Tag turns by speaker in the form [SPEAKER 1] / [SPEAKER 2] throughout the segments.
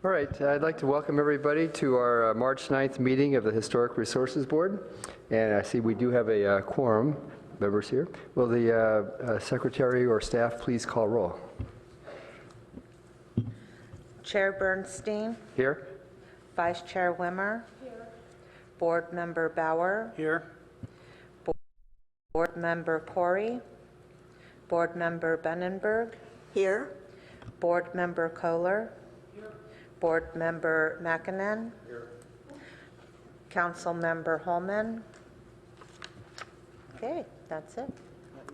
[SPEAKER 1] All right, I'd like to welcome everybody to our March 9th meeting of the Historic Resources Board. And I see we do have a quorum members here. Will the secretary or staff please call roll?
[SPEAKER 2] Chair Bernstein.
[SPEAKER 1] Here.
[SPEAKER 2] Vice Chair Wimmer. Here. Board Member Bauer.
[SPEAKER 3] Here.
[SPEAKER 2] Board Member Pori. Board Member Benenberg.
[SPEAKER 4] Here.
[SPEAKER 2] Board Member Kohler. Here. Board Member McKinnon. Here. Council Member Holman. Okay, that's it.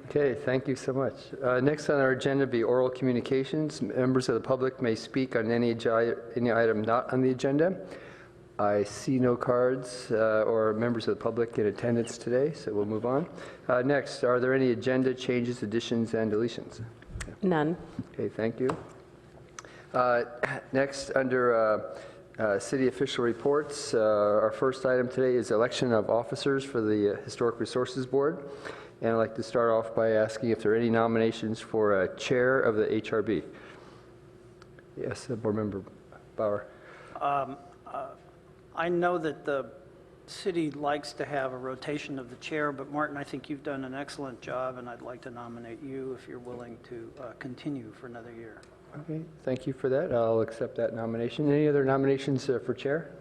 [SPEAKER 1] Okay, thank you so much. Next on our agenda will be oral communications. Members of the public may speak on any item not on the agenda. I see no cards or members of the public in attendance today, so we'll move on. Next, are there any agenda changes, additions, and deletions?
[SPEAKER 4] None.
[SPEAKER 1] Okay, thank you. Next, under city official reports, our first item today is election of officers for the Historic Resources Board. And I'd like to start off by asking if there are any nominations for a chair of the HRB. Yes, Board Member Bauer.
[SPEAKER 3] I know that the city likes to have a rotation of the chair, but Martin, I think you've done an excellent job, and I'd like to nominate you if you're willing to continue for another year.
[SPEAKER 1] Okay, thank you for that. I'll accept that nomination. Any other nominations for chair?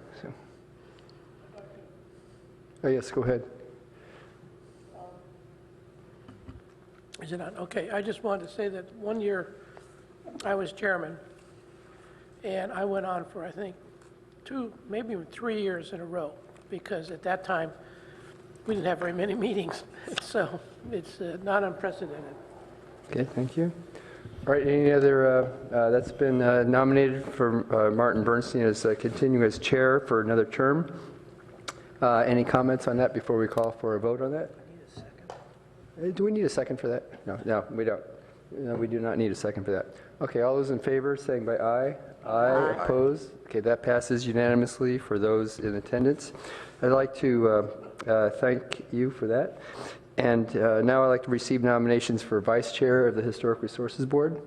[SPEAKER 1] Oh, yes, go ahead.
[SPEAKER 5] Is it on? Okay, I just wanted to say that one year I was chairman, and I went on for, I think, 2, maybe even 3 years in a row, because at that time, we didn't have very many meetings, so it's not unprecedented.
[SPEAKER 1] Okay, thank you. All right, any other, that's been nominated for Martin Bernstein as continue as chair for another term. Any comments on that before we call for a vote on that? Do we need a second for that? No, we don't. No, we do not need a second for that. Okay, all those in favor, saying by aye. Aye. Opposed? Okay, that passes unanimously for those in attendance. I'd like to thank you for that. And now I'd like to receive nominations for vice chair of the Historic Resources Board.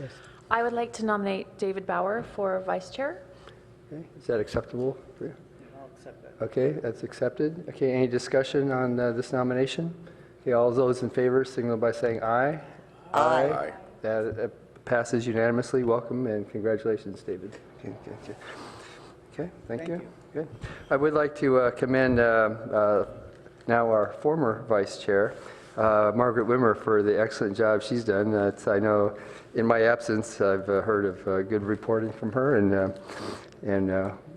[SPEAKER 1] Yes.
[SPEAKER 6] I would like to nominate David Bauer for vice chair.
[SPEAKER 1] Okay, is that acceptable for you?
[SPEAKER 3] I'll accept that.
[SPEAKER 1] Okay, that's accepted. Okay, any discussion on this nomination? Okay, all those in favor signal by saying aye.
[SPEAKER 4] Aye.
[SPEAKER 1] That passes unanimously. Welcome and congratulations, David. Okay, thank you. Good. I would like to commend now our former vice chair, Margaret Wimmer, for the excellent job she's done. I know in my absence I've heard of good reporting from her and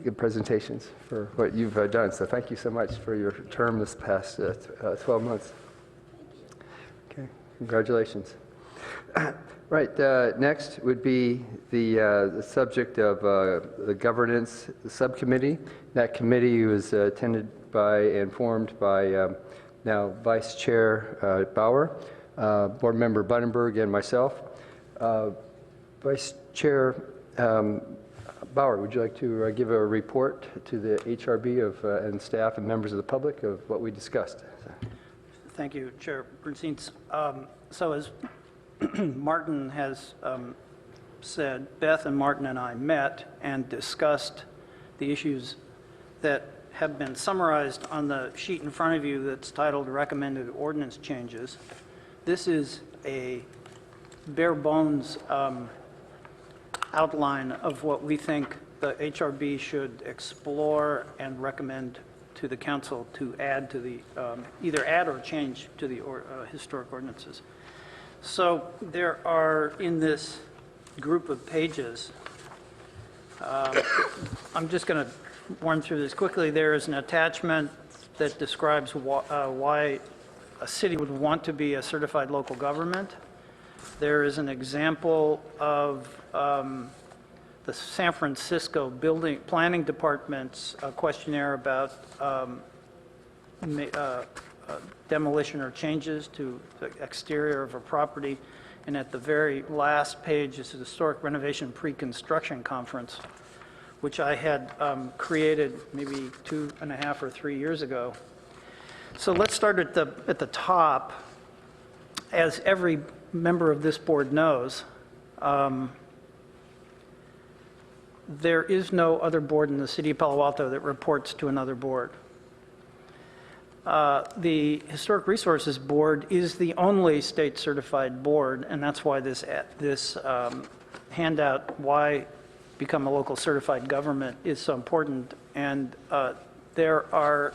[SPEAKER 1] good presentations for what you've done. So thank you so much for your term this past 12 months. Okay, congratulations. Right, next would be the subject of the governance subcommittee. That committee was attended by and formed by now Vice Chair Bauer, Board Member Bunnenberg, and myself. Vice Chair Bauer, would you like to give a report to the HRB and staff and members of the public of what we discussed?
[SPEAKER 3] Thank you, Chair Bernstein. So as Martin has said, Beth and Martin and I met and discussed the issues that have been summarized on the sheet in front of you that's titled Recommended Ordinance Changes. This is a bare bones outline of what we think the HRB should explore and recommend to the council to add to the, either add or change to the historic ordinances. So there are, in this group of pages, I'm just going to run through this quickly. There is an attachment that describes why a city would want to be a certified local government. There is an example of the San Francisco Building Planning Department's questionnaire about demolition or changes to the exterior of a property. And at the very last page is the Historic Renovation Pre-Construction Conference, which I had created maybe 2.5 or 3 years ago. So let's start at the top. As every member of this board knows, there is no other board in the city of Palo Alto that reports to another board. The Historic Resources Board is the only state-certified board, and that's why this handout, Why Become a Local Certified Government, is so important. And there are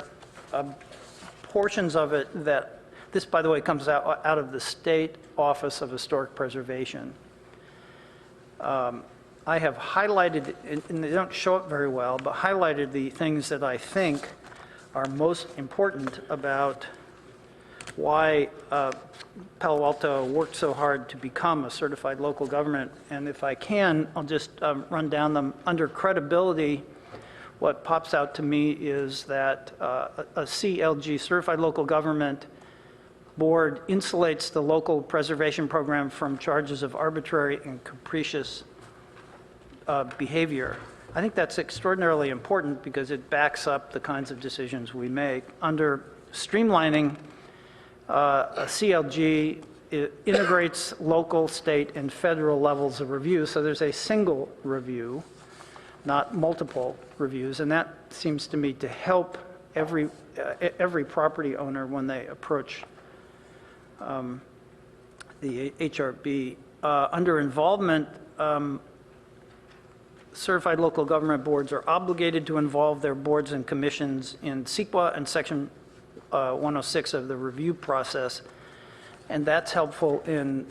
[SPEAKER 3] portions of it that, this, by the way, comes out of the State Office of Historic Preservation. I have highlighted, and they don't show it very well, but highlighted the things that I think are most important about why Palo Alto worked so hard to become a certified local government. And if I can, I'll just run down them. Under credibility, what pops out to me is that a CLG, Certified Local Government Board, insulates the local preservation program from charges of arbitrary and capricious behavior. I think that's extraordinarily important because it backs up the kinds of decisions we make. Under streamlining, a CLG integrates local, state, and federal levels of review, so there's a single review, not multiple reviews, and that seems to me to help every property owner when they approach the HRB. Under involvement, certified local government boards are obligated to involve their boards and commissions in CEQA and Section 106 of the review process, and that's helpful in,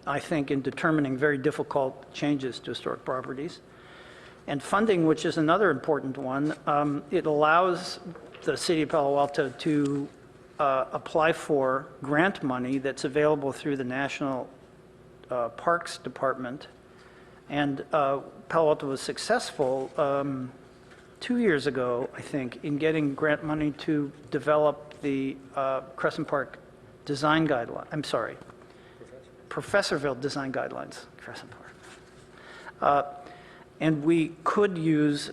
[SPEAKER 3] I think, in determining very difficult changes to historic properties. And funding, which is another important one, it allows the City of Palo Alto to apply for grant money that's available through the National Parks Department. And Palo Alto was successful 2 years ago, I think, in getting grant money to develop the Crescent Park design guideline. I'm sorry, Professorville design guidelines, Crescent Park. And we could use,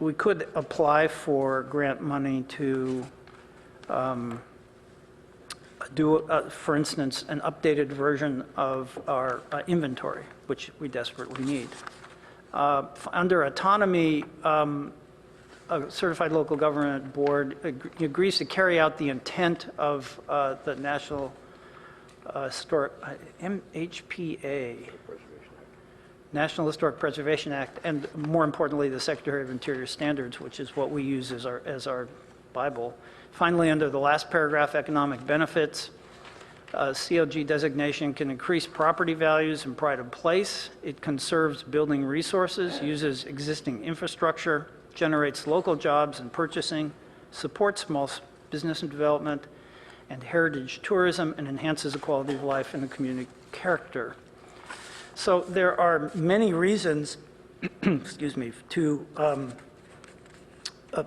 [SPEAKER 3] we could apply for grant money to do, for instance, an updated version of our inventory, which we desperately need. Under autonomy, a certified local government board agrees to carry out the intent of the National Historic, MHPA, National Historic Preservation Act, and more importantly, the Secretary of Interior Standards, which is what we use as our Bible. Finally, under the last paragraph, economic benefits, CLG designation can increase property values and pride of place. It conserves building resources, uses existing infrastructure, generates local jobs and purchasing, supports small business and development, and heritage tourism, and enhances the quality of life and the community character. So there are many reasons, excuse me, to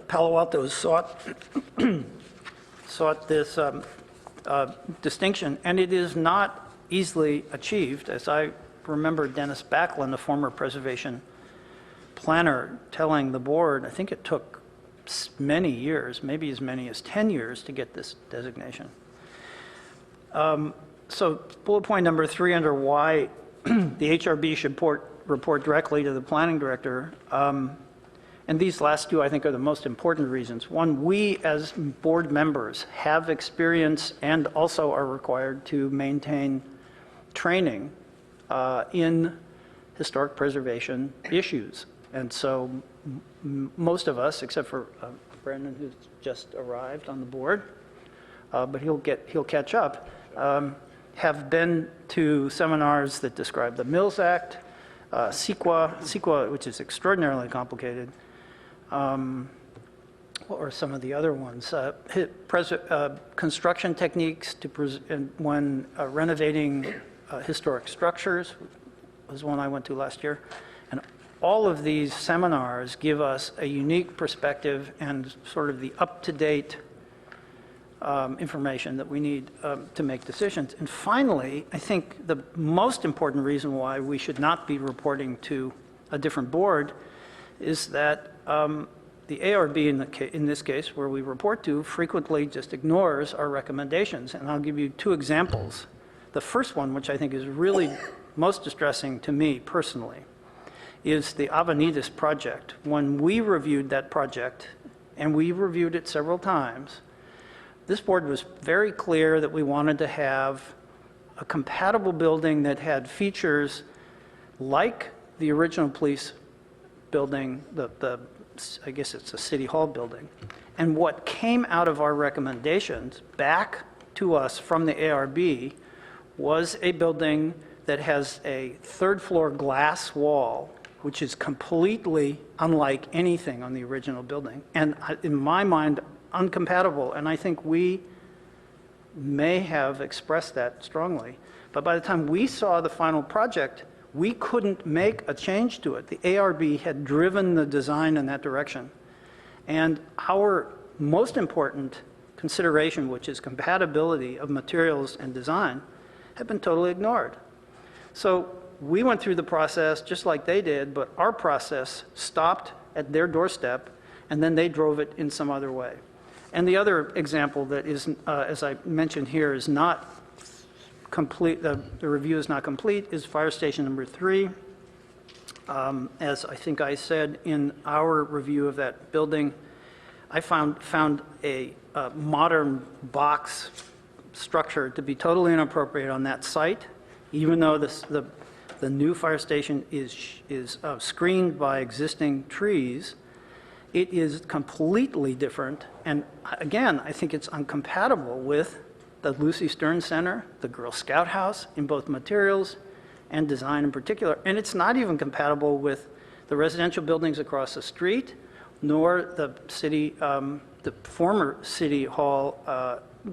[SPEAKER 3] Palo Alto has sought this distinction, and it is not easily achieved. As I remember Dennis Backlund, the former preservation planner, telling the board, I think it took many years, maybe as many as 10 years to get this designation. So bullet point number 3 under why the HRB should report directly to the planning director. And these last two, I think, are the most important reasons. One, we as board members have experience and also are required to maintain training in historic preservation issues. And so most of us, except for Brandon, who's just arrived on the board, but he'll catch up, have been to seminars that describe the Mills Act, CEQA, which is extraordinarily complicated. What are some of the other ones? Construction techniques when renovating historic structures was one I went to last year. And all of these seminars give us a unique perspective and sort of the up-to-date information that we need to make decisions. And finally, I think the most important reason why we should not be reporting to a different board is that the ARB, in this case, where we report to, frequently just ignores our recommendations. And I'll give you 2 examples. The first one, which I think is really most distressing to me personally, is the Avenidas project. When we reviewed that project, and we reviewed it several times, this board was very clear that we wanted to have a compatible building that had features like the original police building, I guess it's a city hall building. And what came out of our recommendations back to us from the ARB was a building that has a third-floor glass wall, which is completely unlike anything on the original building, and in my mind, incompatible. And I think we may have expressed that strongly. But by the time we saw the final project, we couldn't make a change to it. The ARB had driven the design in that direction. And our most important consideration, which is compatibility of materials and design, had been totally ignored. So we went through the process just like they did, but our process stopped at their doorstep, and then they drove it in some other way. And the other example that is, as I mentioned here, is not complete, the review is not complete, is fire station number 3. As I think I said in our review of that building, I found a modern box structure to be totally inappropriate on that site, even though the new fire station is screened by existing trees. It is completely different, and again, I think it's incompatible with the Lucy Stern Center, the Girl Scout House, in both materials and design in particular, and it's not even compatible with the residential buildings across the street, nor the city, the former city hall,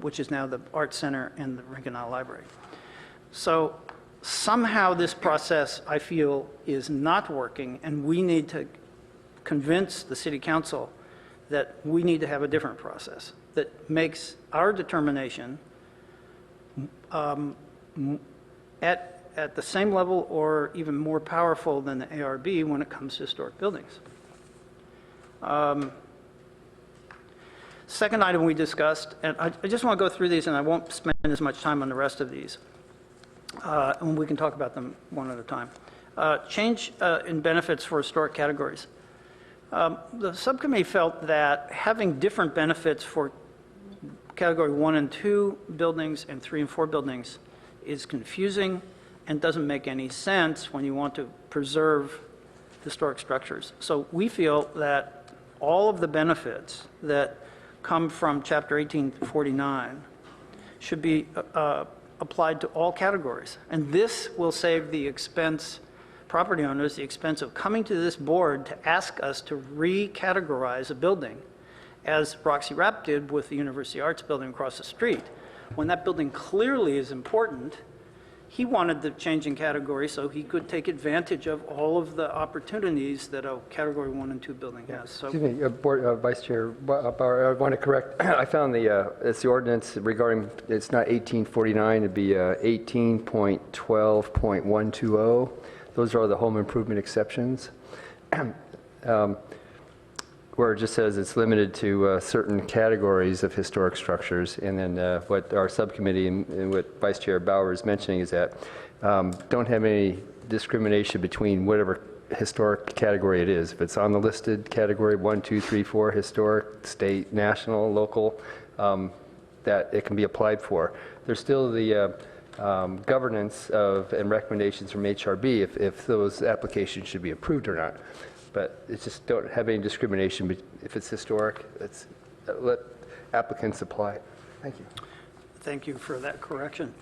[SPEAKER 3] which is now the Art Center and the Rinkenau Library. So somehow this process, I feel, is not working, and we need to convince the city council that we need to have a different process that makes our determination at the same level or even more powerful than the ARB when it comes to historic buildings. Second item we discussed, and I just want to go through these, and I won't spend as much time on the rest of these, and we can talk about them one at a time. Change in benefits for historic categories. The subcommittee felt that having different benefits for category 1 and 2 buildings and 3 and 4 buildings is confusing and doesn't make any sense when you want to preserve historic structures. So we feel that all of the benefits that come from Chapter 1849 should be applied to all categories. And this will save the property owners the expense of coming to this board to ask us to recategorize a building, as Roxy Rapp did with the University Arts building across the street. When that building clearly is important, he wanted the change in category so he could take advantage of all of the opportunities that a category 1 and 2 building has. So,
[SPEAKER 1] Excuse me, Vice Chair Bauer, I want to correct, I found it's the ordinance regarding, it's not 1849, it'd be 18.12.120. Those are the home improvement exceptions, where it just says it's limited to certain categories of historic structures. And then what our subcommittee and what Vice Chair Bauer is mentioning is that don't have any discrimination between whatever historic category it is. If it's on the listed category 1, 2, 3, 4, historic, state, national, local, that it can be applied for. There's still the governance of and recommendations from HRB if those applications should be approved or not. But it's just don't have any discrimination. But if it's historic, let applicants apply. Thank you.
[SPEAKER 3] thank you for that correction.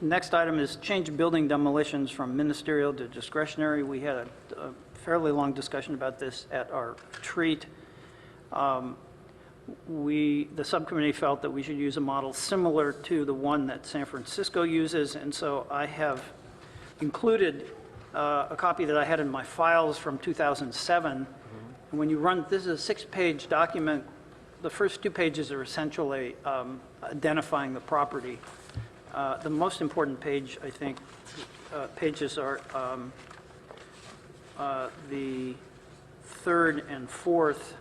[SPEAKER 3] Next item is change building demolitions from ministerial to discretionary. We had a fairly long discussion about this at our retreat. The subcommittee felt that we should use a model similar to the one that San Francisco uses, and so I have included a copy that I had in my files from 2007. And when you run, this is a 6-page document. The first 2 pages are essentially identifying the property. The most important page, I think, pages are the 3rd and 4th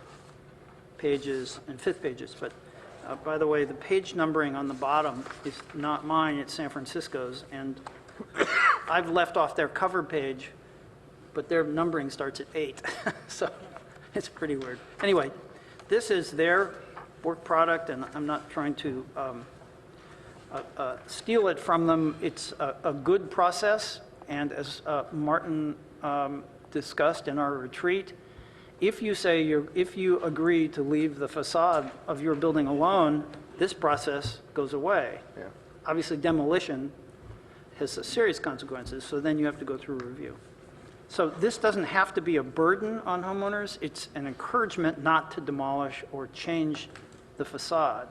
[SPEAKER 3] pages and 5th pages. But by the way, the page numbering on the bottom is not mine, it's San Francisco's. And I've left off their cover page but their numbering starts at 8. So it's pretty weird. Anyway, this is their work product, and I'm not trying to steal it from them. It's a good process, and as Martin discussed in our retreat, if you agree to leave the facade of your building alone, this process goes away.
[SPEAKER 1] Yeah.
[SPEAKER 3] Obviously, demolition has serious consequences, so then you have to go through a review. So this doesn't have to be a burden on homeowners. It's an encouragement not to demolish or change the facade.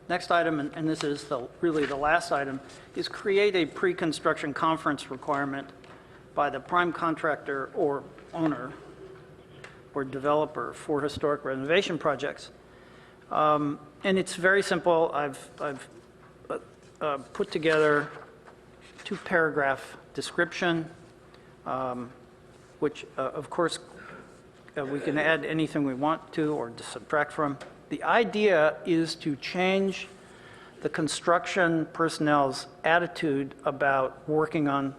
[SPEAKER 3] Next item, and this is really the last item, is create a pre-construction conference requirement by the prime contractor or owner or developer for historic renovation projects. And it's very simple. I've put together 2-paragraph description, which, of course, we can add anything we want to or to subtract from. The idea is to change the construction personnel's attitude about working on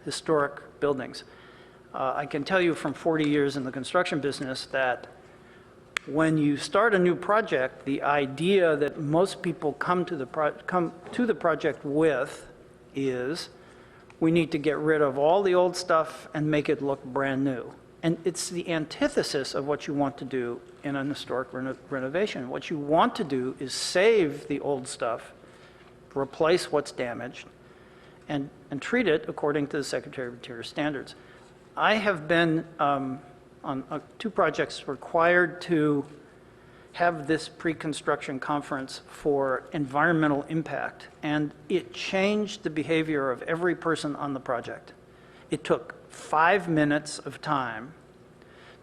[SPEAKER 3] historic buildings. I can tell you from 40 years in the construction business that when you start a new project, the idea that most people come to the project with is we need to get rid of all the old stuff and make it look brand new. And it's the antithesis of what you want to do in an historic renovation. What you want to do is save the old stuff, replace what's damaged, and treat it according to the Secretary of Interior standards. I have been, on 2 projects, required to have this pre-construction conference for environmental impact, and it changed the behavior of every person on the project. It took 5 minutes of time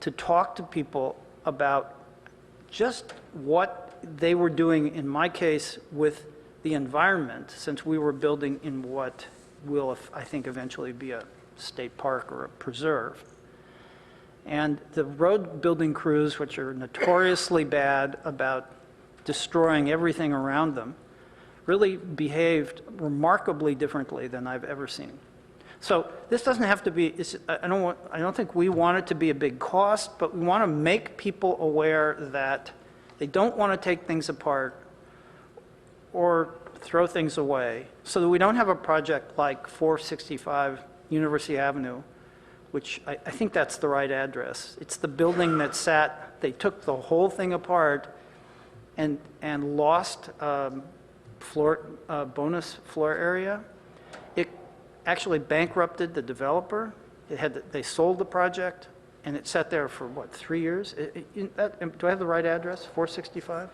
[SPEAKER 3] to talk to people about just what they were doing, in my case, with the environment, since we were building in what will, I think, eventually be a state park or a preserve. And the road building crews, which are notoriously bad about destroying everything around them, really behaved remarkably differently than I've ever seen. So this doesn't have to be, I don't think we want it to be a big cost, but we want to make people aware that they don't want to take things apart or throw things away, so that we don't have a project like 465 University Avenue, which I think that's the right address. It's the building that they took the whole thing apart and lost bonus floor area. It actually bankrupted the developer. They sold the project, and it sat there for, 3 years? Do I have the right address, 465?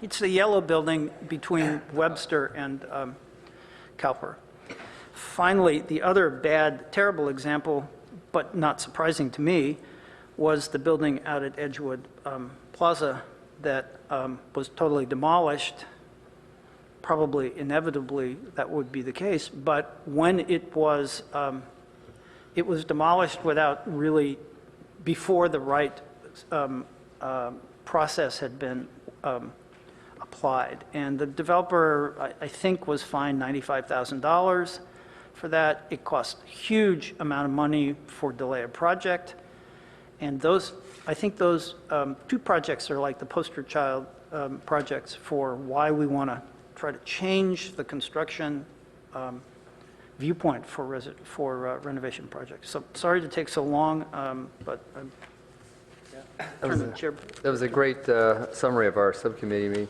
[SPEAKER 3] It's the yellow building between Webster and Cowper. Finally, the other bad, terrible example, but not surprising to me, was the building out at Edgewood Plaza that was totally demolished. Probably, inevitably, that would be the case. But when it was demolished without really, before the right process had been applied. And the developer, I think, was fined $95,000 for that. It cost a huge amount of money for delay of project. And I think those 2 projects are like the poster child projects for why we want to try to change the construction viewpoint for renovation projects. So sorry to take so long, but
[SPEAKER 1] That was a great summary of our subcommittee meeting.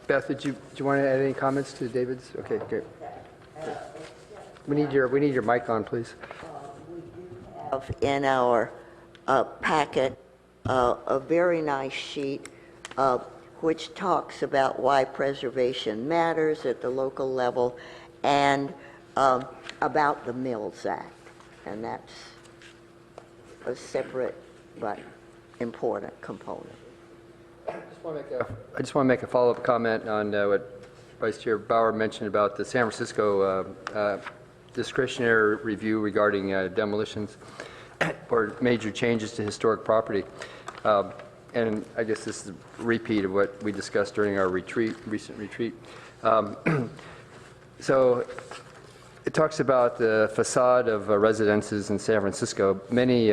[SPEAKER 1] Beth, do you want to add any comments to David's? Okay, great. We need your mic on, please.
[SPEAKER 4] Have in our packet a very nice sheet which talks about why preservation matters at the local level and about the Mills Act. And that's a separate but important component.
[SPEAKER 1] I just want to make a follow-up comment on what Vice Chair Bauer mentioned about the San Francisco discretionary review regarding demolitions or major changes to historic property. And I guess this is a repeat of what we discussed during our recent retreat. So It talks about the facade of residences in San Francisco. Many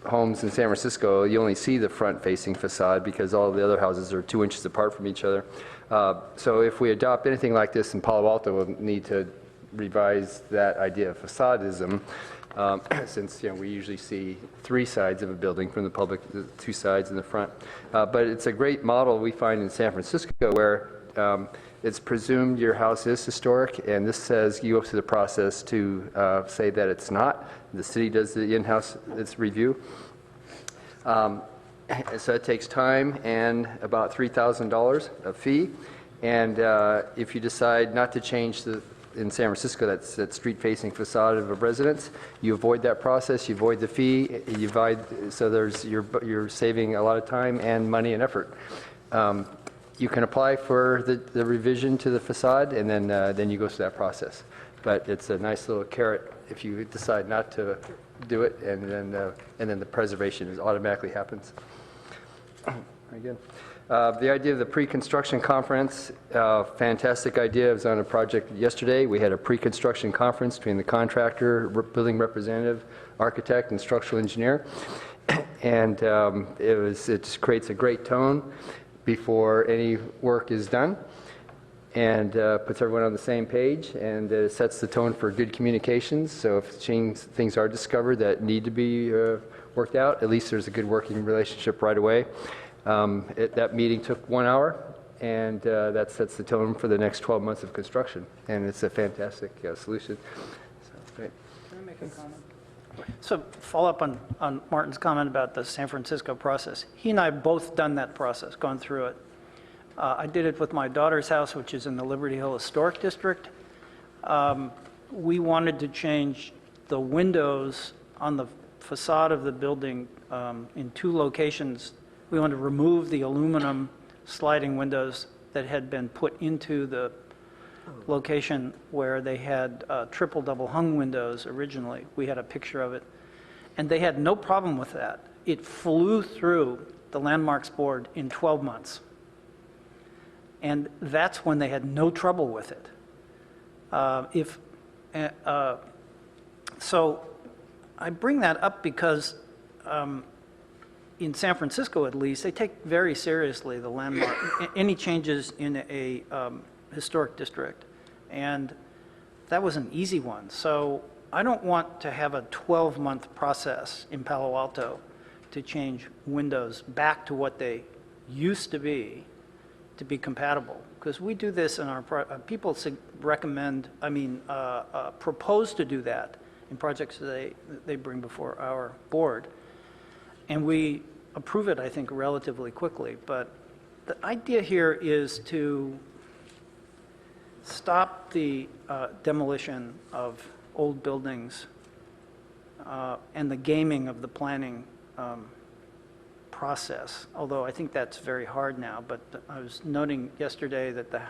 [SPEAKER 1] homes in San Francisco, you only see the front-facing facade because all the other houses are 2 inches apart from each other. So if we adopt anything like this in Palo Alto, we'll need to revise that idea of facadism, since we usually see 3 sides of a building from the public, the 2 sides in the front. But it's a great model we find in San Francisco where it's presumed your house is historic, and this says you go through the process to say that it's not. The city does the in-house review. So it takes time and about $3,000 a fee. And if you decide not to change in San Francisco, that's that street-facing facade of a residence, you avoid that process, you avoid the fee, so you're saving a lot of time and money and effort. You can apply for the revision to the facade, and then you go through that process. But it's a nice little carrot if you decide not to do it, and then the preservation automatically happens. Very good. The idea of the pre-construction conference, fantastic idea. I was on a project yesterday. We had a pre-construction conference between the contractor, building representative, architect, and structural engineer. And it just creates a great tone before any work is done, and puts everyone on the same page, and sets the tone for good communications. So if things are discovered that need to be worked out, at least there's a good working relationship right away. That meeting took 1 hour, and that sets the tone for the next 12 months of construction, and it's a fantastic solution. So, great.
[SPEAKER 3] Can I make a comment? So follow up on Martin's comment about the San Francisco process. He and I have both done that process, gone through it. I did it with my daughter's house, which is in the Liberty Hill Historic District. We wanted to change the windows on the facade of the building in 2 locations. We wanted to remove the aluminum sliding windows that had been put into the location where they had triple double hung windows originally. We had a picture of it. And they had no problem with that. It flew through the landmarks board in 12 months. And that's when they had no trouble with it. So I bring that up because in San Francisco, at least, they take very seriously the landmark, any changes in a historic district. And that was an easy one. So I don't want to have a 12-month process in Palo Alto to change windows back to what they used to be compatible. Because we do this in our, people propose to do that in projects they bring before our board. And we approve it, I think, relatively quickly. But the idea here is to stop the demolition of old buildings and the gaming of the planning process, although I think that's very hard now. But I was noting yesterday that the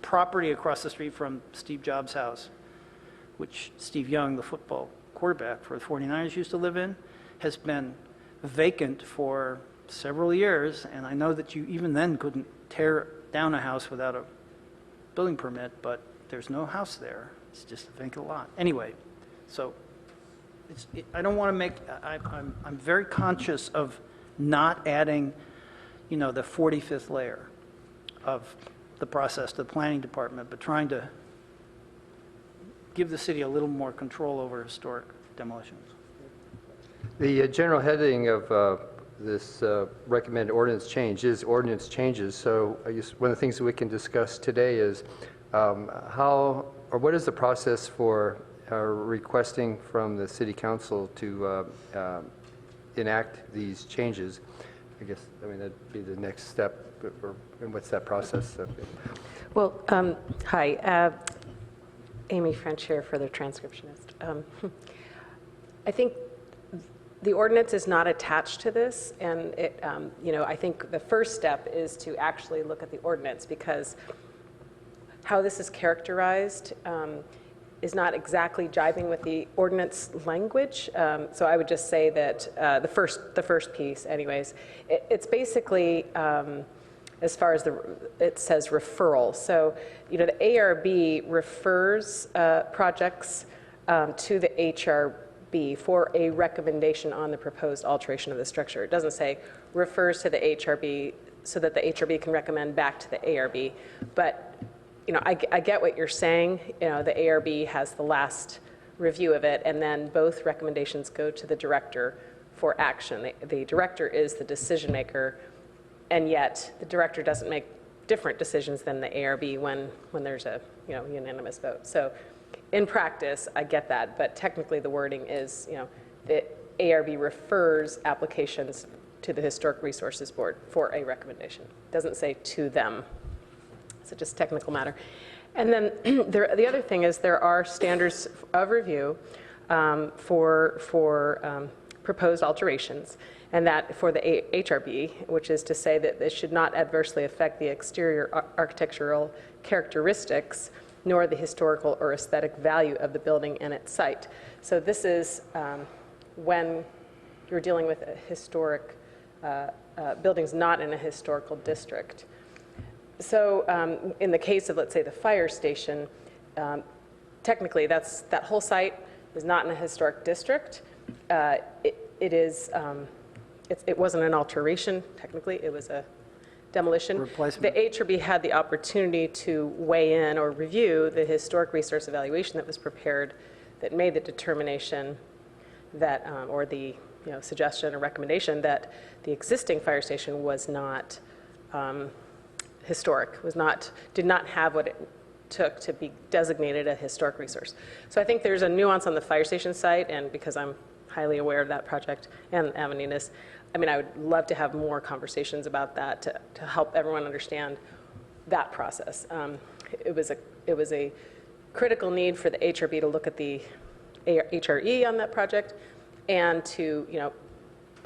[SPEAKER 3] property across the street from Steve Jobs' house, which Steve Young, the football quarterback for the 49ers, used to live in, has been vacant for several years, and I know that you even then couldn't tear down a house without a building permit, but there's no house there. It's just a vacant lot. Anyway, so I don't want to make, I'm very conscious of not adding, the 45th layer of the process to the planning department, but trying to give the city a little more control over historic demolitions.
[SPEAKER 1] The general heading of this recommended ordinance change is ordinance changes. So I guess one of the things that we can discuss today is what is the process for requesting from the city council to enact these changes? I guess, that'd be the next step, and what's that process?
[SPEAKER 7] Well, hi, Amy French here for the transcriptionist. I think the ordinance is not attached to this, and I think the first step is to actually look at the ordinance, because how this is characterized is not exactly jiving with the ordinance language. So I would just say that the first piece, anyways, it's basically as far as it says referral. So, the ARB refers projects to the HRB for a recommendation on the proposed alteration of the structure. It doesn't say refers to the HRB so that the HRB can recommend back to the ARB. But, I get what you're saying. The ARB has the last review of it, and then both recommendations go to the director for action. The director is the decision maker, and yet the director doesn't make different decisions than the ARB when there's a unanimous vote. So in practice, I get that, but technically the wording is, the ARB refers applications to the Historic Resources Board for a recommendation. It doesn't say to them. It's just a technical matter. And then the other thing is there are standards of review for proposed alterations, and that for the HRB, which is to say that it should not adversely affect the exterior architectural characteristics nor the historical or aesthetic value of the building and its site. So this is when you're dealing with a historic buildings not in a historical district. So in the case of, let's say, the fire station, technically that whole site is not in a historic district. It wasn't an alteration, technically, it was a demolition.
[SPEAKER 3] Replacement.
[SPEAKER 7] The HRB had the opportunity to weigh in or review the historic resource evaluation that was prepared that made the determination that, or the suggestion or recommendation that the existing fire station was not historic, did not have what it took to be designated a historic resource. So I think there's a nuance on the fire station site, and because I'm highly aware of that project and Avenidas, I would love to have more conversations about that to help everyone understand that process. It was a critical need for the HRB to look at the HRE on that project and to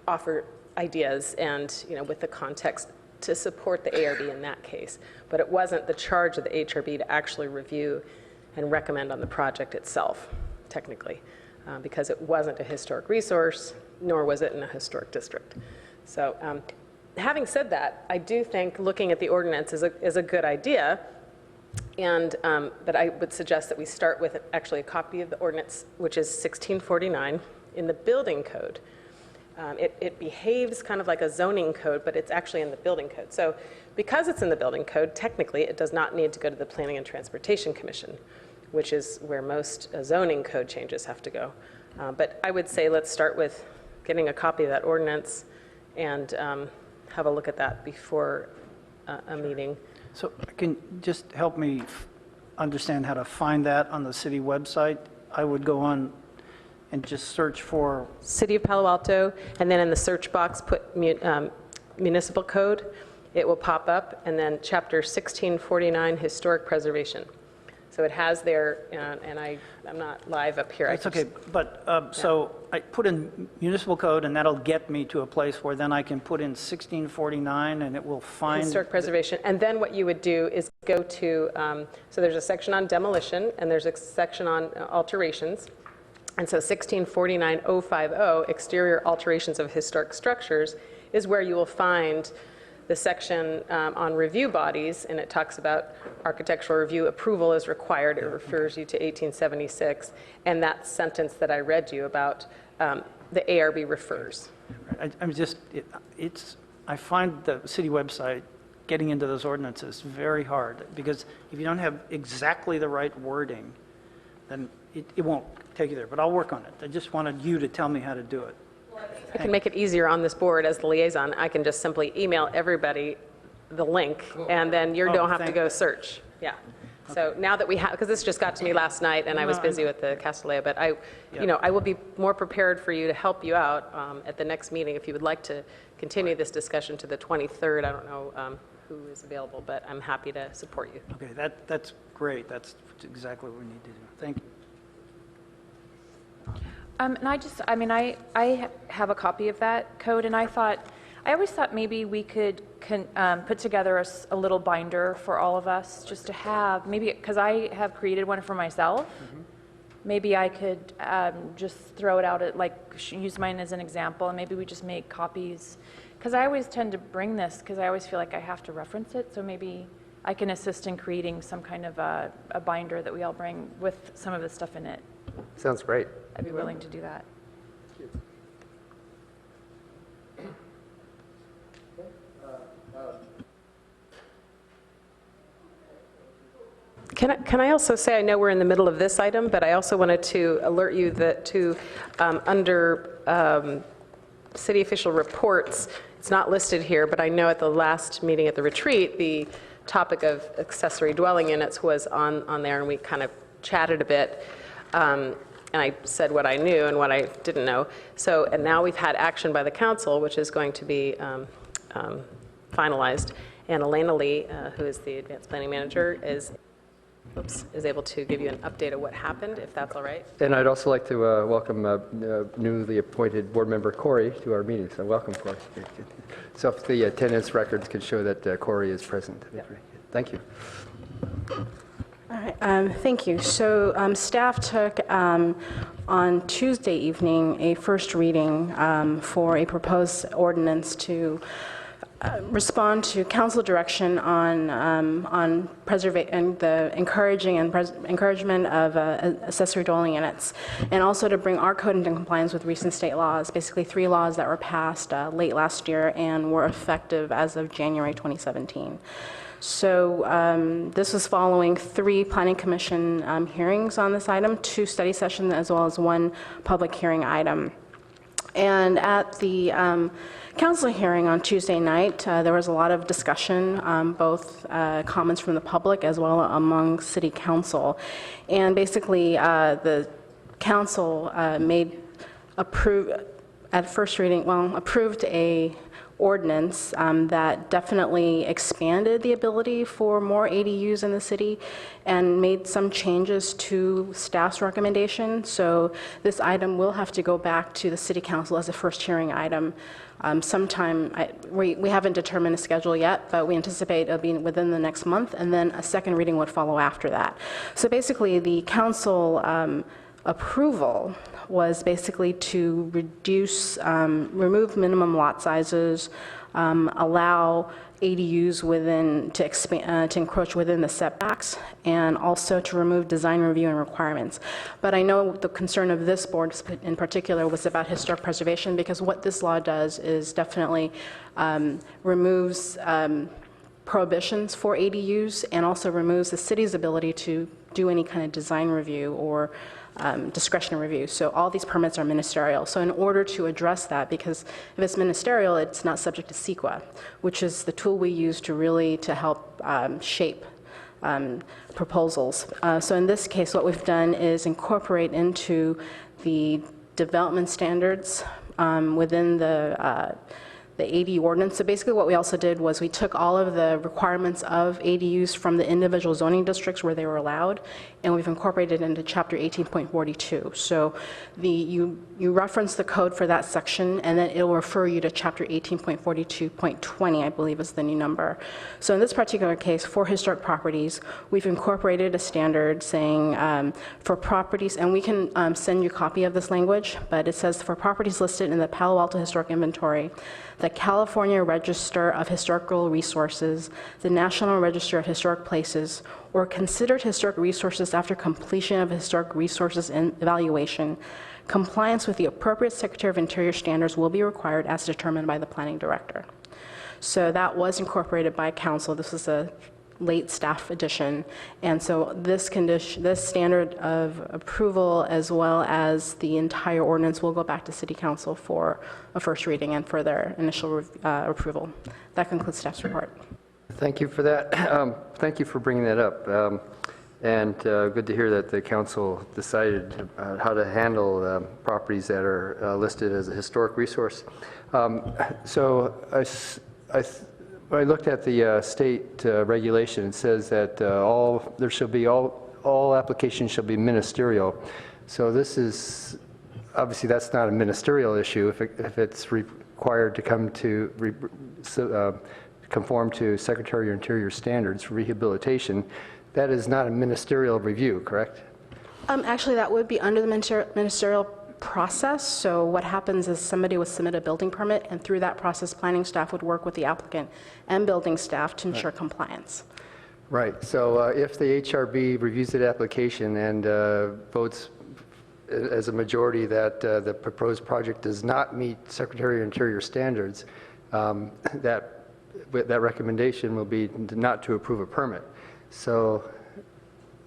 [SPEAKER 7] offer ideas and with the context to support the ARB in that case. But it wasn't the charge of the HRB to actually review and recommend on the project itself, technically, because it wasn't a historic resource, nor was it in a historic district. So having said that, I do think looking at the ordinance is a good idea, and but I would suggest that we start with actually a copy of the ordinance, which is 1649 in the building code. It behaves kind of like a zoning code, but it's actually in the building code. So because it's in the building code, technically it does not need to go to the Planning and Transportation Commission, which is where most zoning code changes have to go. But I would say let's start with getting a copy of that ordinance and have a look at that before a meeting.
[SPEAKER 3] So can you just help me understand how to find that on the city website? I would go on and just search for...
[SPEAKER 7] City of Palo Alto, and then in the search box put municipal code. It will pop up, and then chapter 1649, historic preservation. So it has there, and I'm not live up here.
[SPEAKER 3] It's okay, but so I put in municipal code, and that'll get me to a place where then I can put in 1649, and it will find...
[SPEAKER 7] Historic preservation. And then what you would do is go to, so there's a section on demolition, and there's a section on alterations. And so 1649-050, exterior alterations of historic structures, is where you will find the section on review bodies, and it talks about architectural review approval is required. It refers you to 1876, and that sentence that I read you about the ARB refers.
[SPEAKER 3] I find the city website, getting into those ordinances, very hard, because if you don't have exactly the right wording, then it won't take you there, but I'll work on it. I just wanted you to tell me how to do it.
[SPEAKER 7] I can make it easier on this board as the liaison. I can just simply email everybody the link, and then you don't have to go search. Yeah. So now that we have, because this just got to me last night, and I was busy with the Castellea, but I will be more prepared for you to help you out at the next meeting if you would like to continue this discussion to the 23rd. I don't know who is available, but I'm happy to support you.
[SPEAKER 3] Okay, that's great. That's exactly what we need to do. Thank you.
[SPEAKER 6] And I have a copy of that code, and I always thought maybe we could put together a little binder for all of us, just to have, maybe, because I have created one for myself. Maybe I could just throw it out use mine as an example, and maybe we just make copies, because I always tend to bring this, because I always feel like I have to reference it, so maybe I can assist in creating some kind of a binder that we all bring with some of the stuff in it.
[SPEAKER 1] Sounds great.
[SPEAKER 6] I'd be willing to do that.
[SPEAKER 7] Can I also say, I know we're in the middle of this item, but I also wanted to alert you that under city official reports, it's not listed here, but I know at the last meeting at the retreat, the topic of accessory dwelling units was on there, and we kind of chatted a bit. And I said what I knew and what I didn't know. So, and now we've had action by the council, which is going to be finalized. And Elena Lee, who is the advanced planning manager, is able to give you an update of what happened, if that's all right.
[SPEAKER 1] And I'd also like to welcome newly appointed board member Corey to our meeting. So welcome, Corey. So if the attendance records could show that Corey is present. That'd be great. Thank you.
[SPEAKER 8] All right, thank you. So staff took on Tuesday evening a first reading for a proposed ordinance to respond to council direction on and the encouragement of accessory dwelling units, and also to bring our code into compliance with recent state laws, basically 3 laws that were passed late last year and were effective as of January 2017. So this was following 3 planning commission hearings on this item, 2 study sessions, as well as 1 public hearing item. And at the council hearing on Tuesday night, there was a lot of discussion, both comments from the public as well among city council. And basically, the council approved a ordinance that definitely expanded the ability for more ADUs in the city and made some changes to staff's recommendation. So this item will have to go back to the city council as a first hearing item sometime. We haven't determined a schedule yet, but we anticipate it'll be within the next month, and then a second reading would follow after that. So basically, the council approval was basically to remove minimum lot sizes, allow ADUs to encroach within the setbacks, and also to remove design review and requirements. But I know the concern of this board in particular was about historic preservation, because what this law does is definitely removes prohibitions for ADUs, and also removes the city's ability to do any kind of design review or discretionary review. So all these permits are ministerial. So in order to address that, because if it's ministerial, it's not subject to CEQA, which is the tool we use to help shape proposals. So in this case, what we've done is incorporate into the development standards within the AD ordinance. So basically what we also did was we took all of the requirements of ADUs from the individual zoning districts where they were allowed, and we've incorporated into Chapter 18.42. So you reference the code for that section, and then it'll refer you to Chapter 18.42.20, I believe is the new number. So in this particular case, for historic properties, we've incorporated a standard saying for properties, and we can send you a copy of this language, but it says for properties listed in the Palo Alto Historic Inventory, the California Register of Historical Resources, the National Register of Historic Places, or considered historic resources after completion of historic resources evaluation, compliance with the appropriate Secretary of Interior standards will be required as determined by the planning director. So that was incorporated by council. This was a late staff addition, and so this standard of approval, as well as the entire ordinance, will go back to City Council for a first reading and for their initial approval. That concludes staff's report.
[SPEAKER 1] Thank you for that. Thank you for bringing that up. And good to hear that the council decided how to handle properties that are listed as a historic resource. So I looked at the state regulation. It says that all applications shall be ministerial. So this is, obviously that's not a ministerial issue if it's required to conform to Secretary of Interior standards for rehabilitation. That is not a ministerial review, correct?
[SPEAKER 8] Actually, that would be under the ministerial process. So what happens is somebody would submit a building permit, and through that process, planning staff would work with the applicant and building staff to ensure compliance.
[SPEAKER 1] Right, so if the HRB reviews the application and votes as a majority that the proposed project does not meet Secretary of Interior standards, that recommendation will be not to approve a permit. So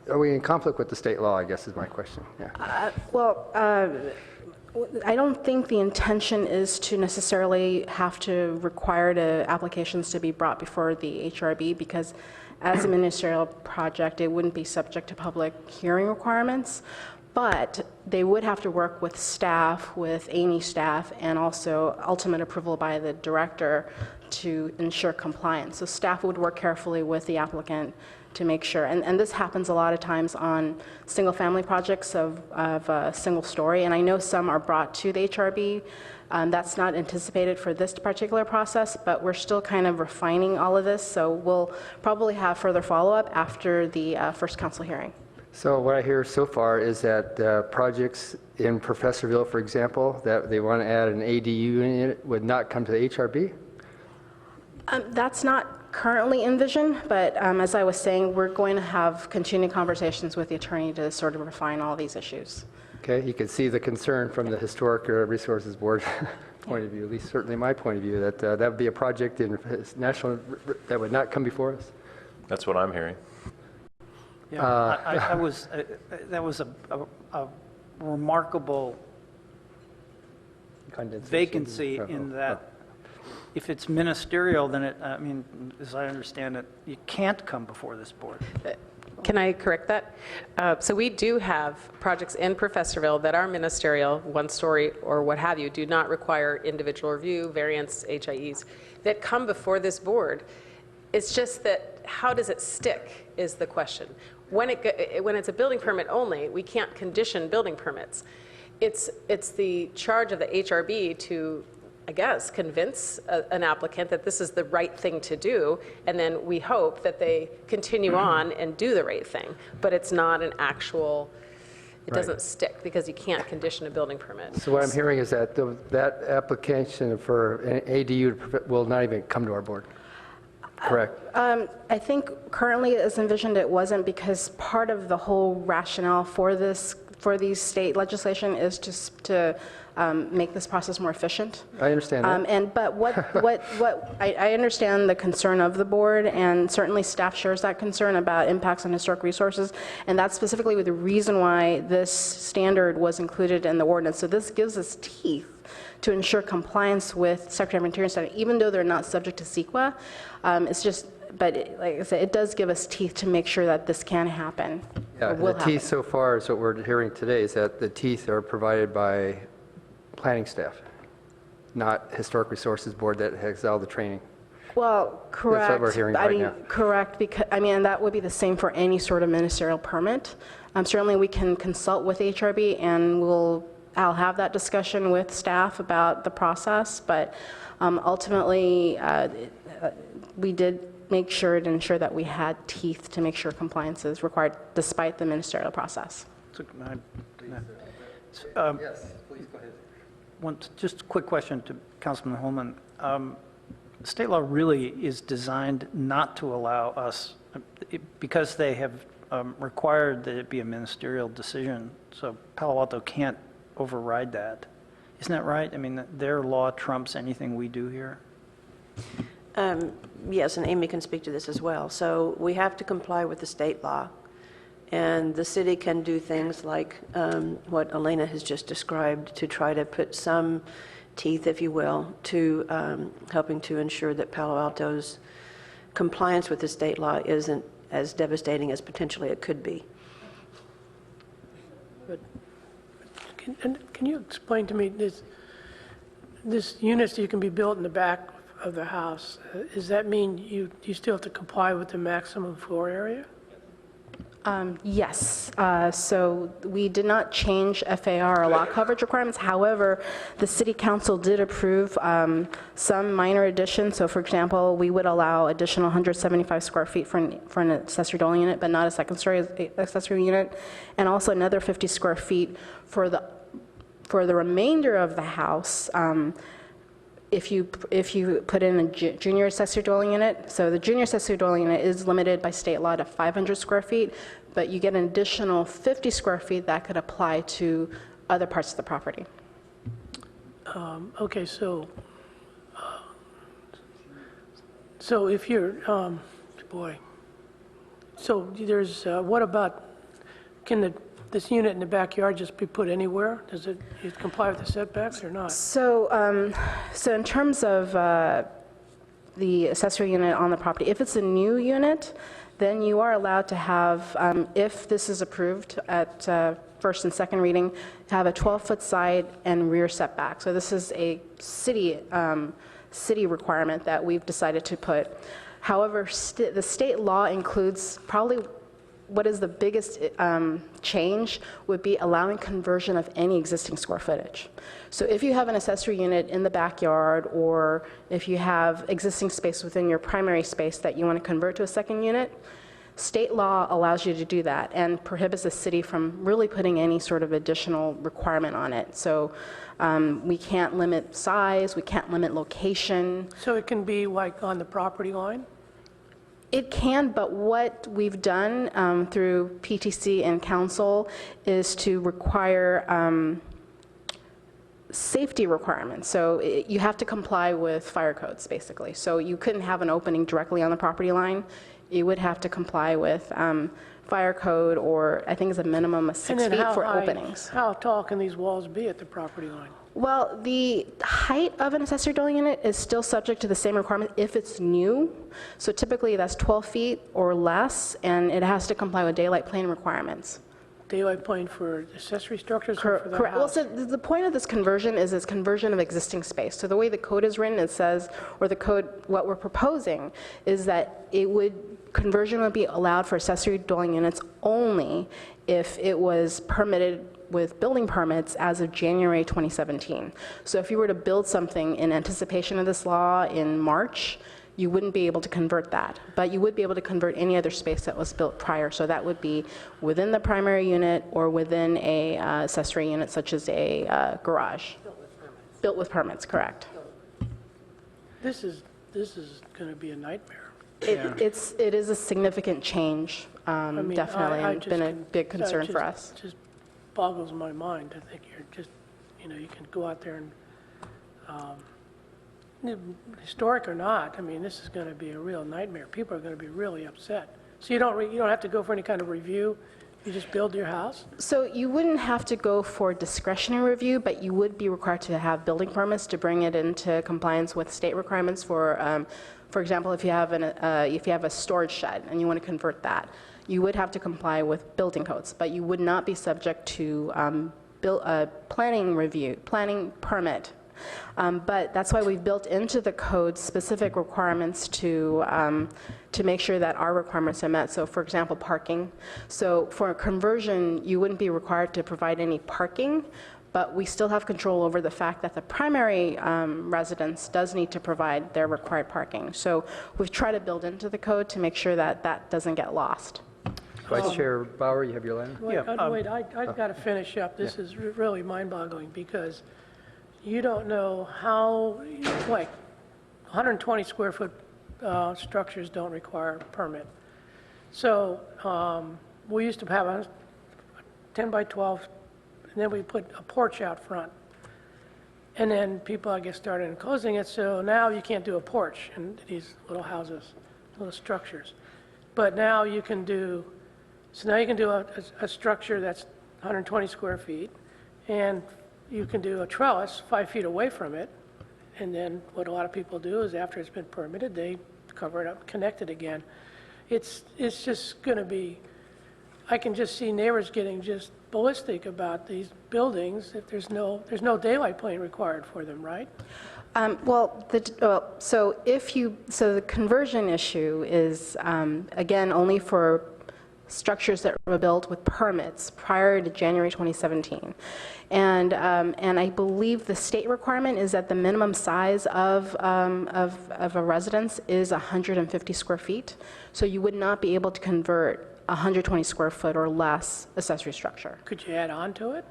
[SPEAKER 1] are we in conflict with the state law, I guess is my question. Yeah.
[SPEAKER 8] I don't think the intention is to necessarily have to require the applications to be brought before the HRB, because as a ministerial project, it wouldn't be subject to public hearing requirements, but they would have to work with staff, with Amy staff, and also ultimate approval by the director to ensure compliance. So staff would work carefully with the applicant to make sure, and this happens a lot of times on single-family projects of a single story, and I know some are brought to the HRB. That's not anticipated for this particular process, but we're still kind of refining all of this, so we'll probably have further follow-up after the first council hearing.
[SPEAKER 1] So what I hear so far is that projects in Professorville, for example, that they want to add an ADU unit would not come to the HRB?
[SPEAKER 8] That's not currently envisioned, but as I was saying, we're going to have continued conversations with the attorney to sort of refine all these issues.
[SPEAKER 1] Okay, you can see the concern from the Historic Resources Board point of view, at least certainly my point of view, that that would be a project in national that would not come before us.
[SPEAKER 9] That's what I'm hearing.
[SPEAKER 3] Yeah, that was a remarkable
[SPEAKER 1] Condensation.
[SPEAKER 3] vacancy in that if it's ministerial, then I mean, as I understand it, you can't come before this board.
[SPEAKER 7] Can I correct that? So we do have projects in Professorville that are ministerial, one story or what have you, do not require individual review, variance, HIEs, that come before this board. It's just that how does it stick is the question. When it's a building permit only, we can't condition building permits. It's the charge of the HRB to, I guess, convince an applicant that this is the right thing to do, and then we hope that they continue on and do the right thing. But it's not an actual, it doesn't stick because you can't condition a building permit.
[SPEAKER 1] So what I'm hearing is that that application for an ADU will not even come to our board. Correct.
[SPEAKER 8] I think currently as envisioned it wasn't, because part of the whole rationale for these state legislation is just to make this process more efficient.
[SPEAKER 1] I understand that.
[SPEAKER 8] But I understand the concern of the board, and certainly staff shares that concern about impacts on historic resources, and that's specifically the reason why this standard was included in the ordinance. So this gives us teeth to ensure compliance with Secretary of Interior standard, even though they're not subject to CEQA. It's just, but like I said, it does give us teeth to make sure that this can happen.
[SPEAKER 1] Yeah, the teeth so far is what we're hearing today, is that the teeth are provided by planning staff, not Historic Resources Board that has all the training.
[SPEAKER 8] Well, correct.
[SPEAKER 1] That's what we're hearing right now.
[SPEAKER 8] Correct, because, that would be the same for any sort of ministerial permit. Certainly, we can consult with HRB, and I'll have that discussion with staff about the process, but ultimately, we did make sure to ensure that we had teeth to make sure compliance is required despite the ministerial process.
[SPEAKER 1] Yes, please go ahead.
[SPEAKER 3] Just a quick question to Councilman Holman. State law really is designed not to allow us, because they have required that it be a ministerial decision, so Palo Alto can't override that. Isn't that right? I mean, their law trumps anything we do here?
[SPEAKER 10] Yes, and Amy can speak to this as well. So we have to comply with the state law. And the city can do things like what Elena has just described to try to put some teeth, if you will, to helping to ensure that Palo Alto's compliance with the state law isn't as devastating as potentially it could be.
[SPEAKER 5] Can you explain to me this units that you can be built in the back of the house? Does that mean you still have to comply with the maximum floor area?
[SPEAKER 8] Yes. So we did not change FAR or lot coverage requirements. However, the City Council did approve some minor additions. So, for example, we would allow additional 175 square feet for an accessory dwelling unit, but not a second story accessory unit, and also another 50 square feet for the For the remainder of the house, if you put in a junior accessory dwelling unit, so the junior accessory dwelling unit is limited by state law to 500 square feet, but you get an additional 50 square feet that could apply to other parts of the property.
[SPEAKER 5] Okay, so if you're, boy, so there's, what about, can this unit in the backyard just be put anywhere? Does it comply with the setbacks or not?
[SPEAKER 8] So, so in terms of the accessory unit on the property, if it's a new unit, then you are allowed to have, if this is approved at first and second reading, to have a 12-foot side and rear setback. So this is a city requirement that we've decided to put. However, the state law includes probably what is the biggest change would be allowing conversion of any existing square footage. So if you have an accessory unit in the backyard, or if you have existing space within your primary space that you want to convert to a second unit, state law allows you to do that and prohibits the city from really putting any sort of additional requirement on it. So we can't limit size, we can't limit location.
[SPEAKER 5] So it can be like on the property line?
[SPEAKER 8] It can, but what we've done through PTC and council is to require safety requirements. So you have to comply with fire codes, basically. So you couldn't have an opening directly on the property line. You would have to comply with fire code, or I think it's a minimum of 6 feet for openings.
[SPEAKER 5] How tall can these walls be at the property line?
[SPEAKER 8] Well, the height of an accessory dwelling unit is still subject to the same requirement if it's new. So typically that's 12 feet or less, and it has to comply with daylight plane requirements.
[SPEAKER 5] Daylight plane for accessory structures or for the
[SPEAKER 8] Correct. Well,
[SPEAKER 5] house?
[SPEAKER 8] so the point of this conversion is it's conversion of existing space. So the way the code is written, it says, or the code, what we're proposing is that conversion would be allowed for accessory dwelling units only if it was permitted with building permits as of January 2017. So if you were to build something in anticipation of this law in March, you wouldn't be able to convert that. But you would be able to convert any other space that was built prior. So that would be within the primary unit or within a accessory unit such as a garage. Built with permits, correct.
[SPEAKER 5] This is going to be a nightmare.
[SPEAKER 8] It is a significant change, definitely, and been a big concern for us.
[SPEAKER 5] It just boggles my mind to think you're just, you can go out there and, historic or not, I mean, this is going to be a real nightmare. People are going to be really upset. So you don't have to go for any kind of review? You just build your house?
[SPEAKER 8] So you wouldn't have to go for discretionary review, but you would be required to have building permits to bring it into compliance with state requirements for example, if you have a storage shed and you want to convert that, you would have to comply with building codes, but you would not be subject to planning permit. But that's why we've built into the code specific requirements to make sure that our requirements are met. So for example, parking. So for a conversion, you wouldn't be required to provide any parking, but we still have control over the fact that the primary residence does need to provide their required parking. So we've tried to build into the code to make sure that that doesn't get lost.
[SPEAKER 1] Vice Chair Bauer, you have your line?
[SPEAKER 5] Wait, I've got to finish up. This is really mind-boggling because you don't know how, like, 120 square foot structures don't require a permit. So we used to have a 10 by 12, and then we put a porch out front. And then people, I guess, started enclosing it, so now you can't do a porch in these little houses, little structures. But now you can do, a structure that's 120 square feet, and you can do a trellis 5 feet away from it, and then what a lot of people do is after it's been permitted, they cover it up, connect it again. It's just going to be, I can just see neighbors getting just ballistic about these buildings if there's no daylight plane required for them, right?
[SPEAKER 8] So the conversion issue is, again, only for structures that were built with permits prior to January 2017. And I believe the state requirement is that the minimum size of a residence is 150 square feet. So you would not be able to convert 120 square foot or less accessory structure.
[SPEAKER 5] Could you add on to it?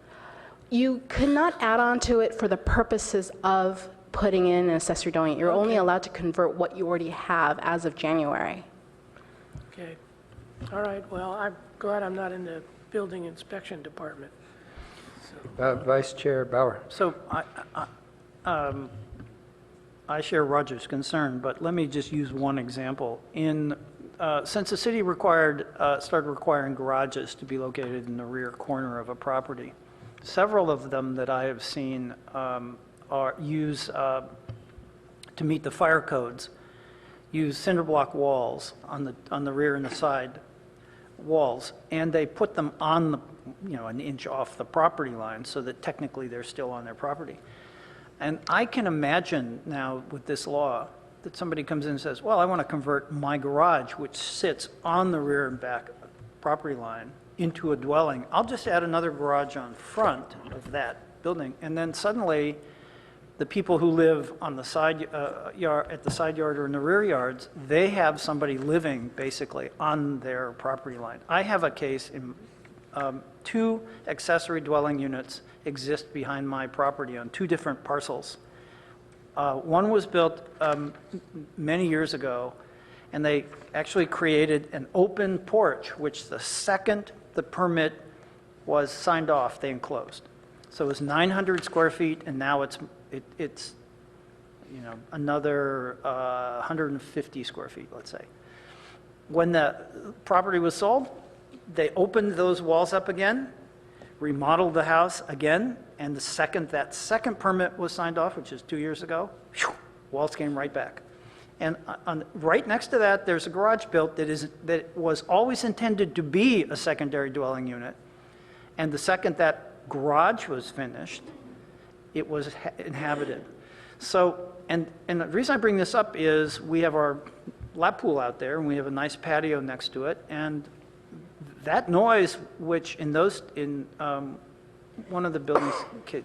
[SPEAKER 8] You cannot add on to it for the purposes of putting in an accessory dwelling. You're only allowed to convert what you already have as of January.
[SPEAKER 5] Okay. All right, well, I'm glad I'm not in the building inspection department.
[SPEAKER 1] Vice Chair Bauer.
[SPEAKER 3] So I share Roger's concern, but let me just use one example. Since the city started requiring garages to be located in the rear corner of a property, several of them that I have seen to meet the fire codes, use cinder block walls on the rear and the side walls, and they put them on the, an inch off the property line so that technically they're still on their property. And I can imagine now with this law that somebody comes in and says, well, I want to convert my garage, which sits on the rear and back property line, into a dwelling. I'll just add another garage on front of that building, and then suddenly the people who live on the side yard, at the side yard or in the rear yards, they have somebody living basically on their property line. I have a case in 2 accessory dwelling units exist behind my property on 2 different parcels. One was built many years ago, and they actually created an open porch, which the second the permit was signed off, they enclosed. So it was 900 square feet, and now it's another 150 square feet, let's say. When the property was sold, they opened those walls up again, remodeled the house again, and that second permit was signed off, which is 2 years ago, walls came right back. And right next to that, there's a garage built that was always intended to be a secondary dwelling unit. And the second that garage was finished, it was inhabited. So, and the reason I bring this up is we have our lap pool out there, and we have a nice patio next to it, and that noise, which in one of the buildings,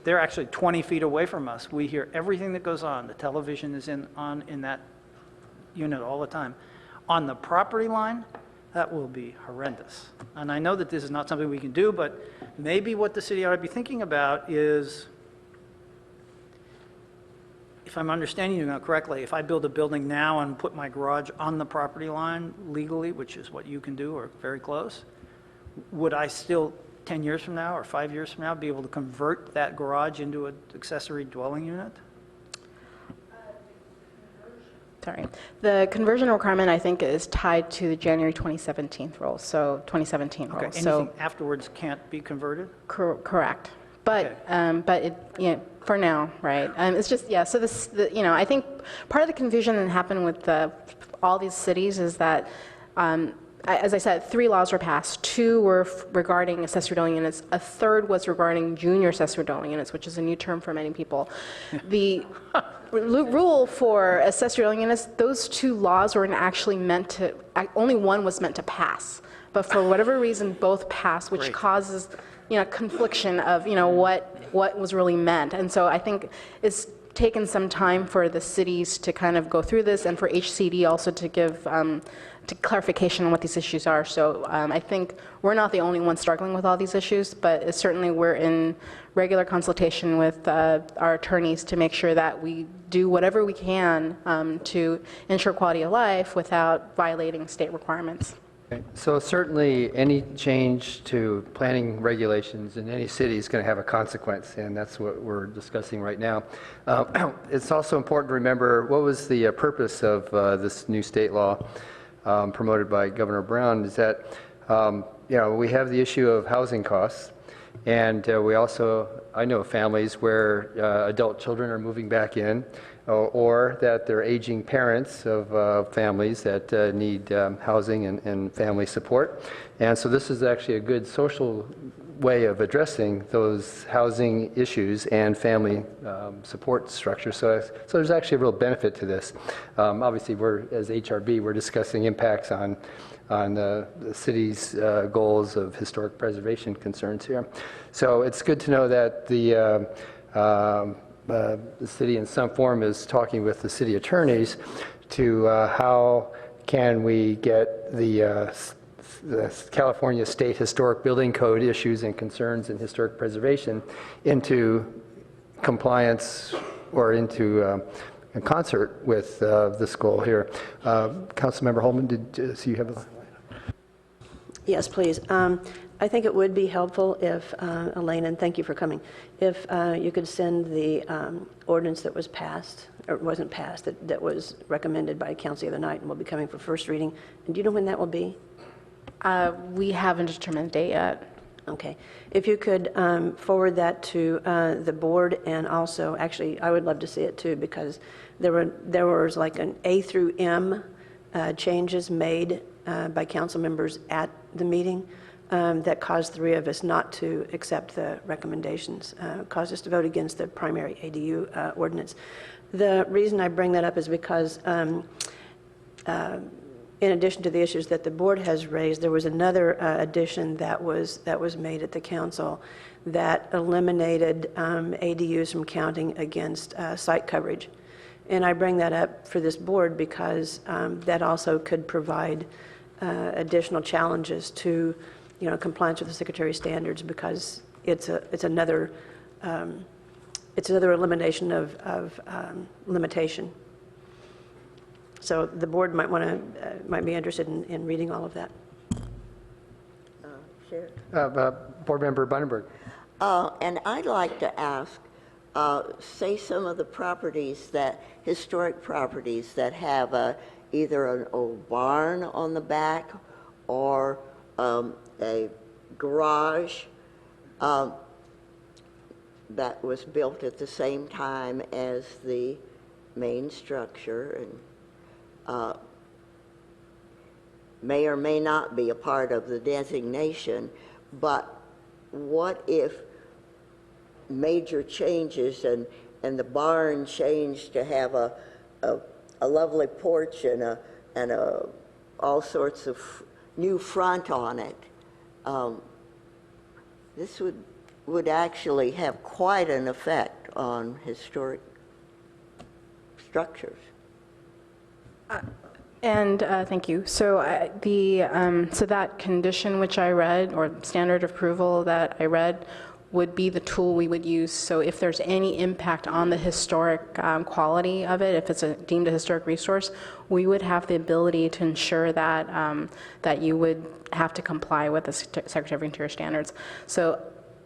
[SPEAKER 3] they're actually 20 feet away from us. We hear everything that goes on. The television is on in that unit all the time. On the property line, that will be horrendous. And I know that this is not something we can do, but maybe what the city ought to be thinking about is, if I'm understanding you now correctly, if I build a building now and put my garage on the property line legally, which is what you can do or very close, would I still 10 years from now or 5 years from now be able to convert that garage into an accessory dwelling unit?
[SPEAKER 8] Sorry. The conversion requirement, I think, is tied to the January 2017 rule, so 2017 rule.
[SPEAKER 3] Okay, anything afterwards can't be converted?
[SPEAKER 8] Correct. But,
[SPEAKER 3] Okay.
[SPEAKER 8] but for now, right? It's just, so I think part of the confusion that happened with all these cities is that, as I said, 3 laws were passed. 2 were regarding accessory dwelling units. A third was regarding junior accessory dwelling units, which is a new term for many people. The rule for accessory dwelling units, those 2 laws were actually only one was meant to pass. But for whatever reason, both passed, which
[SPEAKER 3] Great.
[SPEAKER 8] causes, confliction of, what was really meant. And so I think it's taken some time for the cities to kind of go through this, and for HCD also to give clarification on what these issues are. So I think we're not the only ones struggling with all these issues, but certainly we're in regular consultation with our attorneys to make sure that we do whatever we can to ensure quality of life without violating state requirements.
[SPEAKER 1] Okay. So certainly, any change to planning regulations in any city is going to have a consequence, and that's what we're discussing right now. It's also important to remember what was the purpose of this new state law promoted by Governor Brown, is that we have the issue of housing costs, and I know families where adult children are moving back in, or that they're aging parents of families that need housing and family support. And so this is actually a good social way of addressing those housing issues and family support structure. So there's actually a real benefit to this. Obviously, as HRB, we're discussing impacts on the city's goals of historic preservation concerns here. So it's good to know that the city in some form is talking with the city attorneys to how can we get the the California State Historic Building Code issues and concerns in historic preservation into compliance or into in concert with this goal here. Councilmember Holman, so you have a...
[SPEAKER 10] Yes, please. I think it would be helpful if, Elaine, and thank you for coming, if you could send the ordinance that was passed, or wasn't passed, that was recommended by council the other night and will be coming for first reading. And do you know when that will be?
[SPEAKER 8] We haven't determined the date yet.
[SPEAKER 10] Okay. If you could forward that to the board, and also, actually, I would love to see it too, because there was like an A through M changes made by council members at the meeting that caused 3 of us not to accept the recommendations, caused us to vote against the primary ADU ordinance. The reason I bring that up is because in addition to the issues that the board has raised, there was another addition that was made at the council that eliminated ADUs from counting against site coverage. And I bring that up for this board because that also could provide additional challenges to, compliance with the Secretary standards, because it's another elimination of limitation. So the board might be interested in reading all of that.
[SPEAKER 4] Sure.
[SPEAKER 1] Board Member Bunenberg.
[SPEAKER 4] And I'd like to ask, say some of the properties historic properties that have either an old barn on the back or a garage that was built at the same time as the main structure, and may or may not be a part of the designation, but what if major changes and the barn changed to have a lovely porch and all sorts of new front on it? This would actually have quite an effect on historic structures.
[SPEAKER 8] Thank you. So so that condition which I read, or standard of approval that I read, would be the tool we would use. So if there's any impact on the historic quality of it, if it's deemed a historic resource, we would have the ability to ensure that that you would have to comply with the Secretary of Interior standards. So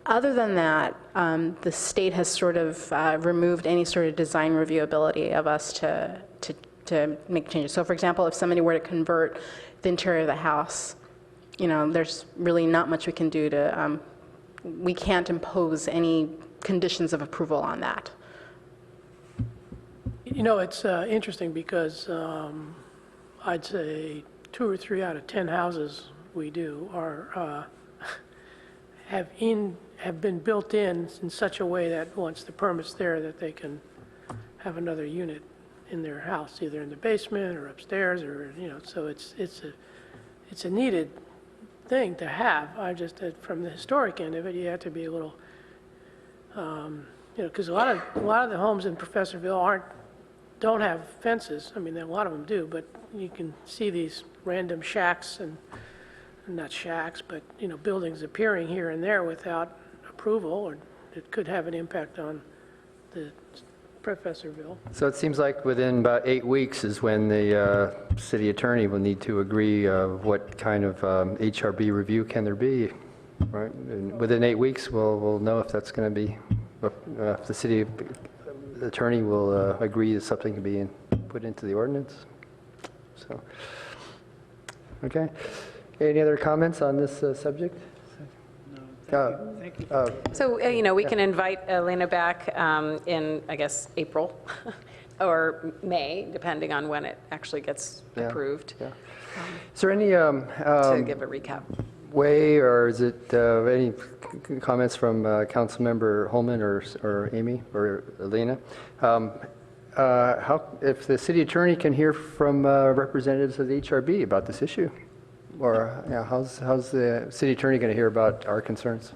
[SPEAKER 8] other than that, the state has sort of removed any sort of design reviewability of us to make changes. So for example, if somebody were to convert the interior of the house, there's really not much we can do to, we can't impose any conditions of approval on that.
[SPEAKER 5] It's interesting because I'd say 2 or 3 out of 10 houses we do are have been built in such a way that once the permit's there, that they can have another unit in their house, either in the basement or upstairs, or so it's a needed thing to have. I just from the historic end of it, you have to be a little, because a lot of the homes in Professorville don't have fences. I mean, a lot of them do, but you can see these random shacks and not shacks, but buildings appearing here and there without approval, or it could have an impact on the Professorville.
[SPEAKER 1] So it seems like within about 8 weeks is when the city attorney will need to agree of what kind of HRB review can there be, right? And within 8 weeks, we'll know if that's going to be, if the city attorney will agree that something can be put into the ordinance. So, okay. Any other comments on this subject?
[SPEAKER 3] Thank you.
[SPEAKER 7] So, we can invite Elena back in, I guess, April or May, depending on when it actually gets approved,
[SPEAKER 1] Yeah. Is there any
[SPEAKER 7] to give a recap.
[SPEAKER 1] way, or is it any comments from Councilmember Holman or Amy or Elena? If the city attorney can hear from representatives of the HRB about this issue? Or how's the city attorney going to hear about our concerns?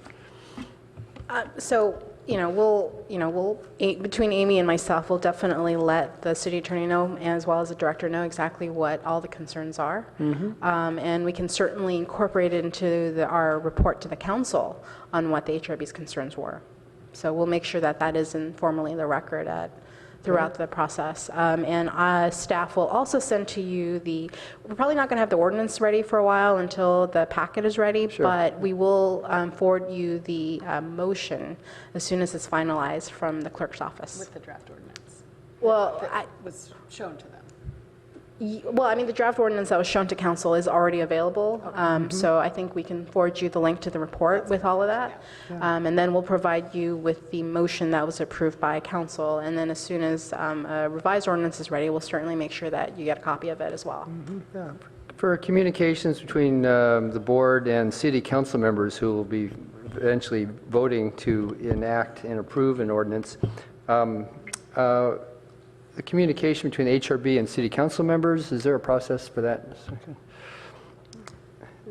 [SPEAKER 7] So,
[SPEAKER 8] between Amy and myself, we'll definitely let the city attorney know, as well as the director know exactly what all the concerns are. And we can certainly incorporate it into our report to the council on what the HRB's concerns were. So we'll make sure that that is informally the record throughout the process. And staff will also send to you we're probably not going to have the ordinance ready for a while until the packet is ready, but we will forward you the motion as soon as it's finalized from the clerk's office.
[SPEAKER 7] With the draft ordinance.
[SPEAKER 8] Well,
[SPEAKER 7] That was shown to them.
[SPEAKER 8] the draft ordinance that was shown to council is already available, so I think we can forward you the link to the report with all of that. And then we'll provide you with the motion that was approved by council, and then as soon as a revised ordinance is ready, we'll certainly make sure that you get a copy of it as well.
[SPEAKER 1] Yeah. For communications between the board and city council members who will be eventually voting to enact and approve an ordinance, the communication between HRB and city council members, is there a process for that?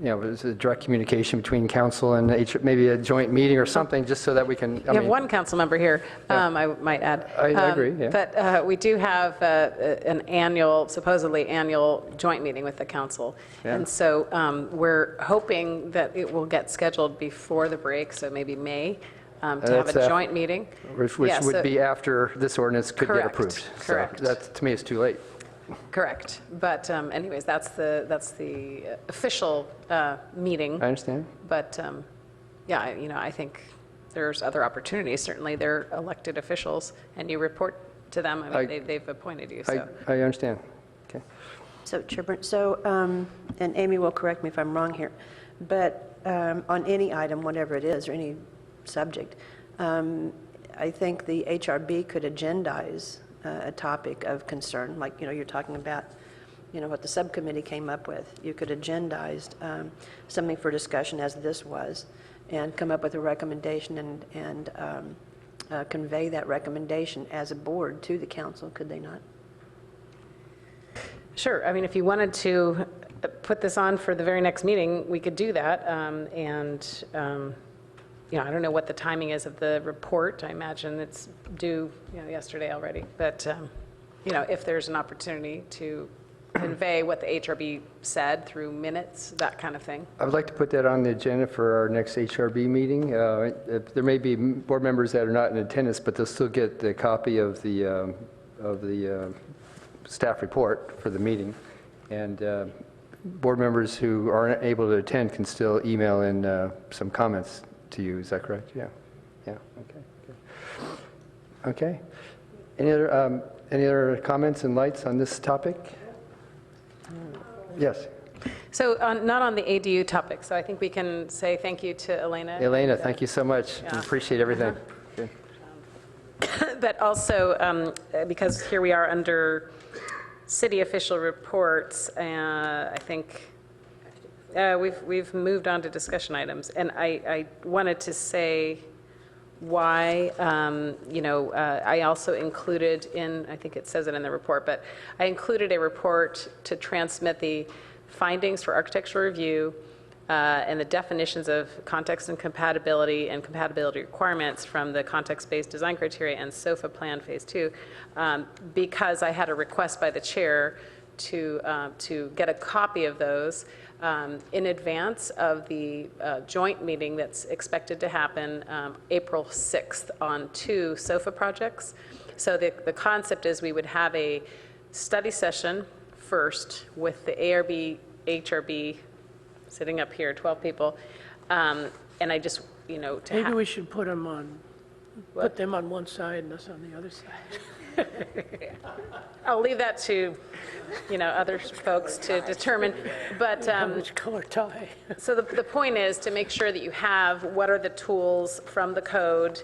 [SPEAKER 1] Is it direct communication between council and maybe a joint meeting or something, just so that we can,
[SPEAKER 7] We have one council member here, I might add.
[SPEAKER 1] I agree, yeah.
[SPEAKER 7] But we do have an supposedly annual joint meeting with the council.
[SPEAKER 1] Yeah.
[SPEAKER 7] And so we're hoping that it will get scheduled before the break, so maybe May, to have
[SPEAKER 1] That's
[SPEAKER 7] a joint meeting.
[SPEAKER 1] Which
[SPEAKER 7] Yeah,
[SPEAKER 1] would
[SPEAKER 7] so-
[SPEAKER 1] be after this ordinance could get
[SPEAKER 7] Correct,
[SPEAKER 1] approved.
[SPEAKER 7] correct.
[SPEAKER 1] So that, to me, is too late.
[SPEAKER 7] Correct. But anyways, that's the official meeting.
[SPEAKER 1] I understand.
[SPEAKER 7] But, I think there's other opportunities. Certainly, they're elected officials, and you report to them. They've appointed you, so.
[SPEAKER 1] I understand. Okay.
[SPEAKER 10] So, Chairman, and Amy will correct me if I'm wrong here, but on any item, whatever it is, or any subject, I think the HRB could agendize a topic of concern, like, you're talking about, what the subcommittee came up with. You could agendize something for discussion, as this was, and come up with a recommendation and convey that recommendation as a board to the council, could they not?
[SPEAKER 7] Sure. If you wanted to put this on for the very next meeting, we could do that. I don't know what the timing is of the report. I imagine it's due, yesterday already. But, if there's an opportunity to convey what the HRB said through minutes, that kind of thing.
[SPEAKER 1] I would like to put that on the agenda for our next HRB meeting. There may be board members that are not in attendance, but they'll still get the copy of the staff report for the meeting. And board members who aren't able to attend can still email in some comments to you. Is that correct? Yeah. Okay. Any other comments and lights on this topic? Yes.
[SPEAKER 7] So not on the ADU topic, so I think we can say thank you to Elena.
[SPEAKER 1] Elena, thank you so much.
[SPEAKER 7] Yeah.
[SPEAKER 1] Appreciate everything. Okay.
[SPEAKER 7] But also, because here we are under city official reports, I think we've moved on to discussion items. And I wanted to say why, I also included in, I think it says it in the report, but I included a report to transmit the findings for architectural review and the definitions of context and compatibility requirements from the context-based design criteria and SOFA plan phase 2, because I had a request by the chair to get a copy of those in advance of the joint meeting that's expected to happen April 6th on 2 SOFA projects. So the concept is we would have a study session first with the ARB, HRB, sitting up here, 12 people, and I just, to
[SPEAKER 5] Maybe we should put them on one side and us on the other side.
[SPEAKER 7] I'll leave that to, other folks to determine, but.
[SPEAKER 5] Which color tie?
[SPEAKER 7] So the point is to make sure that you have what are the tools from the code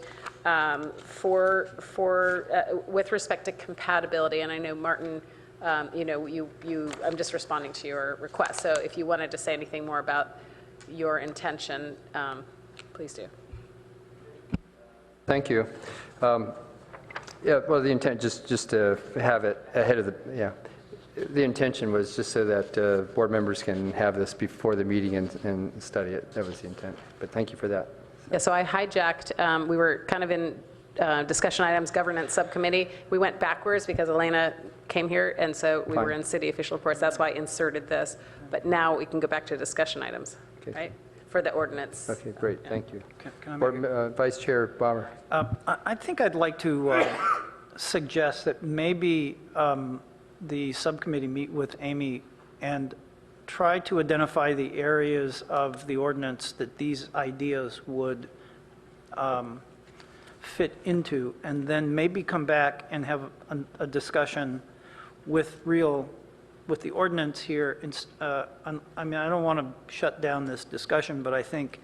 [SPEAKER 7] with respect to compatibility, and I know Martin, I'm just responding to your request. So if you wanted to say anything more about your intention, please do.
[SPEAKER 1] Thank you. Yeah, well, the intent, just to have it ahead of the intention was just so that board members can have this before the meeting and study it. That was the intent. But thank you for that.
[SPEAKER 7] Yeah, so I hijacked, we were kind of in discussion items, governance subcommittee. We went backwards because Elena came here, and so we were in city official reports. That's why I inserted this. But now we can go back to discussion items,
[SPEAKER 1] Okay.
[SPEAKER 7] right? For the ordinance.
[SPEAKER 1] Okay, great, thank you.
[SPEAKER 3] Can I make
[SPEAKER 1] Vice Chair Bauer.
[SPEAKER 3] I think I'd like to suggest that maybe the subcommittee meet with Amy and try to identify the areas of the ordinance that these ideas would fit into, and then maybe come back and have a discussion with the ordinance here. I mean, I don't want to shut down this discussion, but I think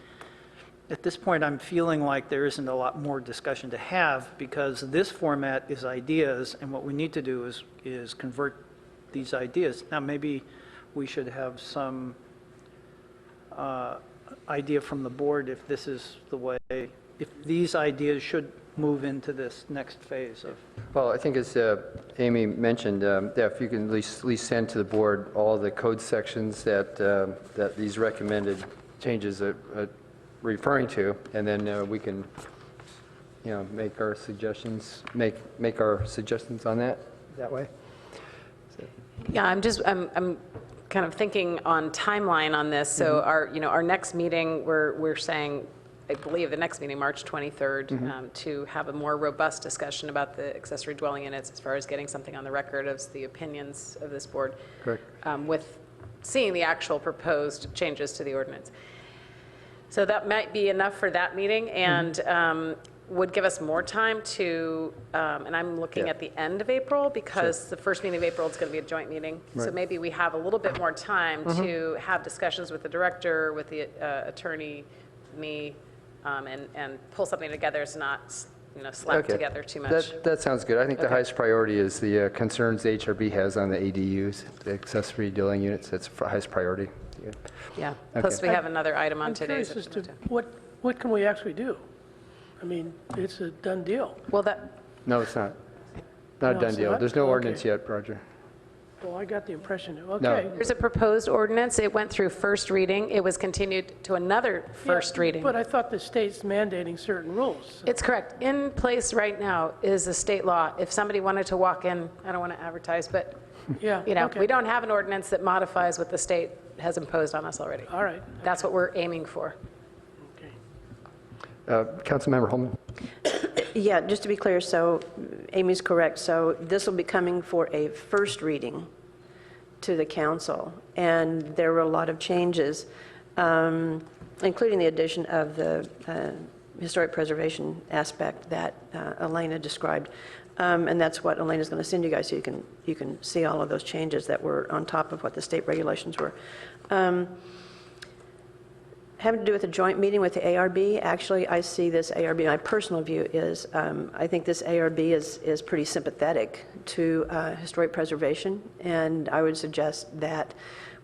[SPEAKER 3] at this point, I'm feeling like there isn't a lot more discussion to have, because this format is ideas, and what we need to do is convert these ideas. Now, maybe we should have some idea from the board if this is the way, if these ideas should move into this next phase of.
[SPEAKER 1] Well, I think as Amy mentioned, yeah, if you can at least send to the board all the code sections that these recommended changes are referring to, and then we can, make our suggestions, make our suggestions on that way.
[SPEAKER 7] Yeah, I'm kind of thinking on timeline on this. So our next meeting, we're saying, I believe the next meeting, March 23rd, to have a more robust discussion about the accessory dwelling units as far as getting something on the record of the opinions of this board.
[SPEAKER 1] Correct.
[SPEAKER 7] With seeing the actual proposed changes to the ordinance. So that might be enough for that meeting, and would give us more time to, and I'm looking at the end of April, because the first meeting of April is going to be a joint meeting. So
[SPEAKER 1] Right.
[SPEAKER 7] maybe we have a little bit more time to have discussions with the director, with the attorney, me, and pull something together. It's not, slapped
[SPEAKER 1] Okay.
[SPEAKER 7] together too much.
[SPEAKER 1] That sounds good. I think the
[SPEAKER 7] Okay.
[SPEAKER 1] highest priority is the concerns the HRB has on the ADUs, the accessory dwelling units. That's the highest priority. Yeah.
[SPEAKER 7] Yeah.
[SPEAKER 1] Okay.
[SPEAKER 7] Plus, we have another item on
[SPEAKER 5] I'm
[SPEAKER 7] today's
[SPEAKER 5] curious as to
[SPEAKER 7] agenda.
[SPEAKER 5] what can we actually do? I mean, it's a done deal.
[SPEAKER 7] Well, that,
[SPEAKER 1] No, it's not. Not a
[SPEAKER 5] No,
[SPEAKER 1] done
[SPEAKER 5] it's
[SPEAKER 1] deal.
[SPEAKER 5] not?
[SPEAKER 1] There's no
[SPEAKER 5] Okay.
[SPEAKER 1] ordinance yet, Roger.
[SPEAKER 5] Well, I got the impression, okay.
[SPEAKER 7] there's a proposed ordinance. It went through first reading. It was continued to another first
[SPEAKER 5] Yeah,
[SPEAKER 7] reading.
[SPEAKER 5] But I thought the state's mandating certain rules.
[SPEAKER 7] It's correct. In place right now is a state law. If somebody wanted to walk in, I don't want to advertise, but,
[SPEAKER 5] Yeah, okay.
[SPEAKER 7] we don't have an ordinance that modifies what the state has imposed on us already.
[SPEAKER 5] All right.
[SPEAKER 7] That's what we're aiming for.
[SPEAKER 5] Okay.
[SPEAKER 1] Councilmember Holman?
[SPEAKER 10] Yeah, just to be clear, so Amy's correct. So this will be coming for a first reading to the council, and there were a lot of changes, including the addition of the historic preservation aspect that Elena described. And that's what Elena's going to send you guys, so you can see all of those changes that were on top of what the state regulations were. Having to do with a joint meeting with the ARB, actually, I see this ARB, my personal view is, I think this ARB is pretty sympathetic to historic preservation, and I would suggest that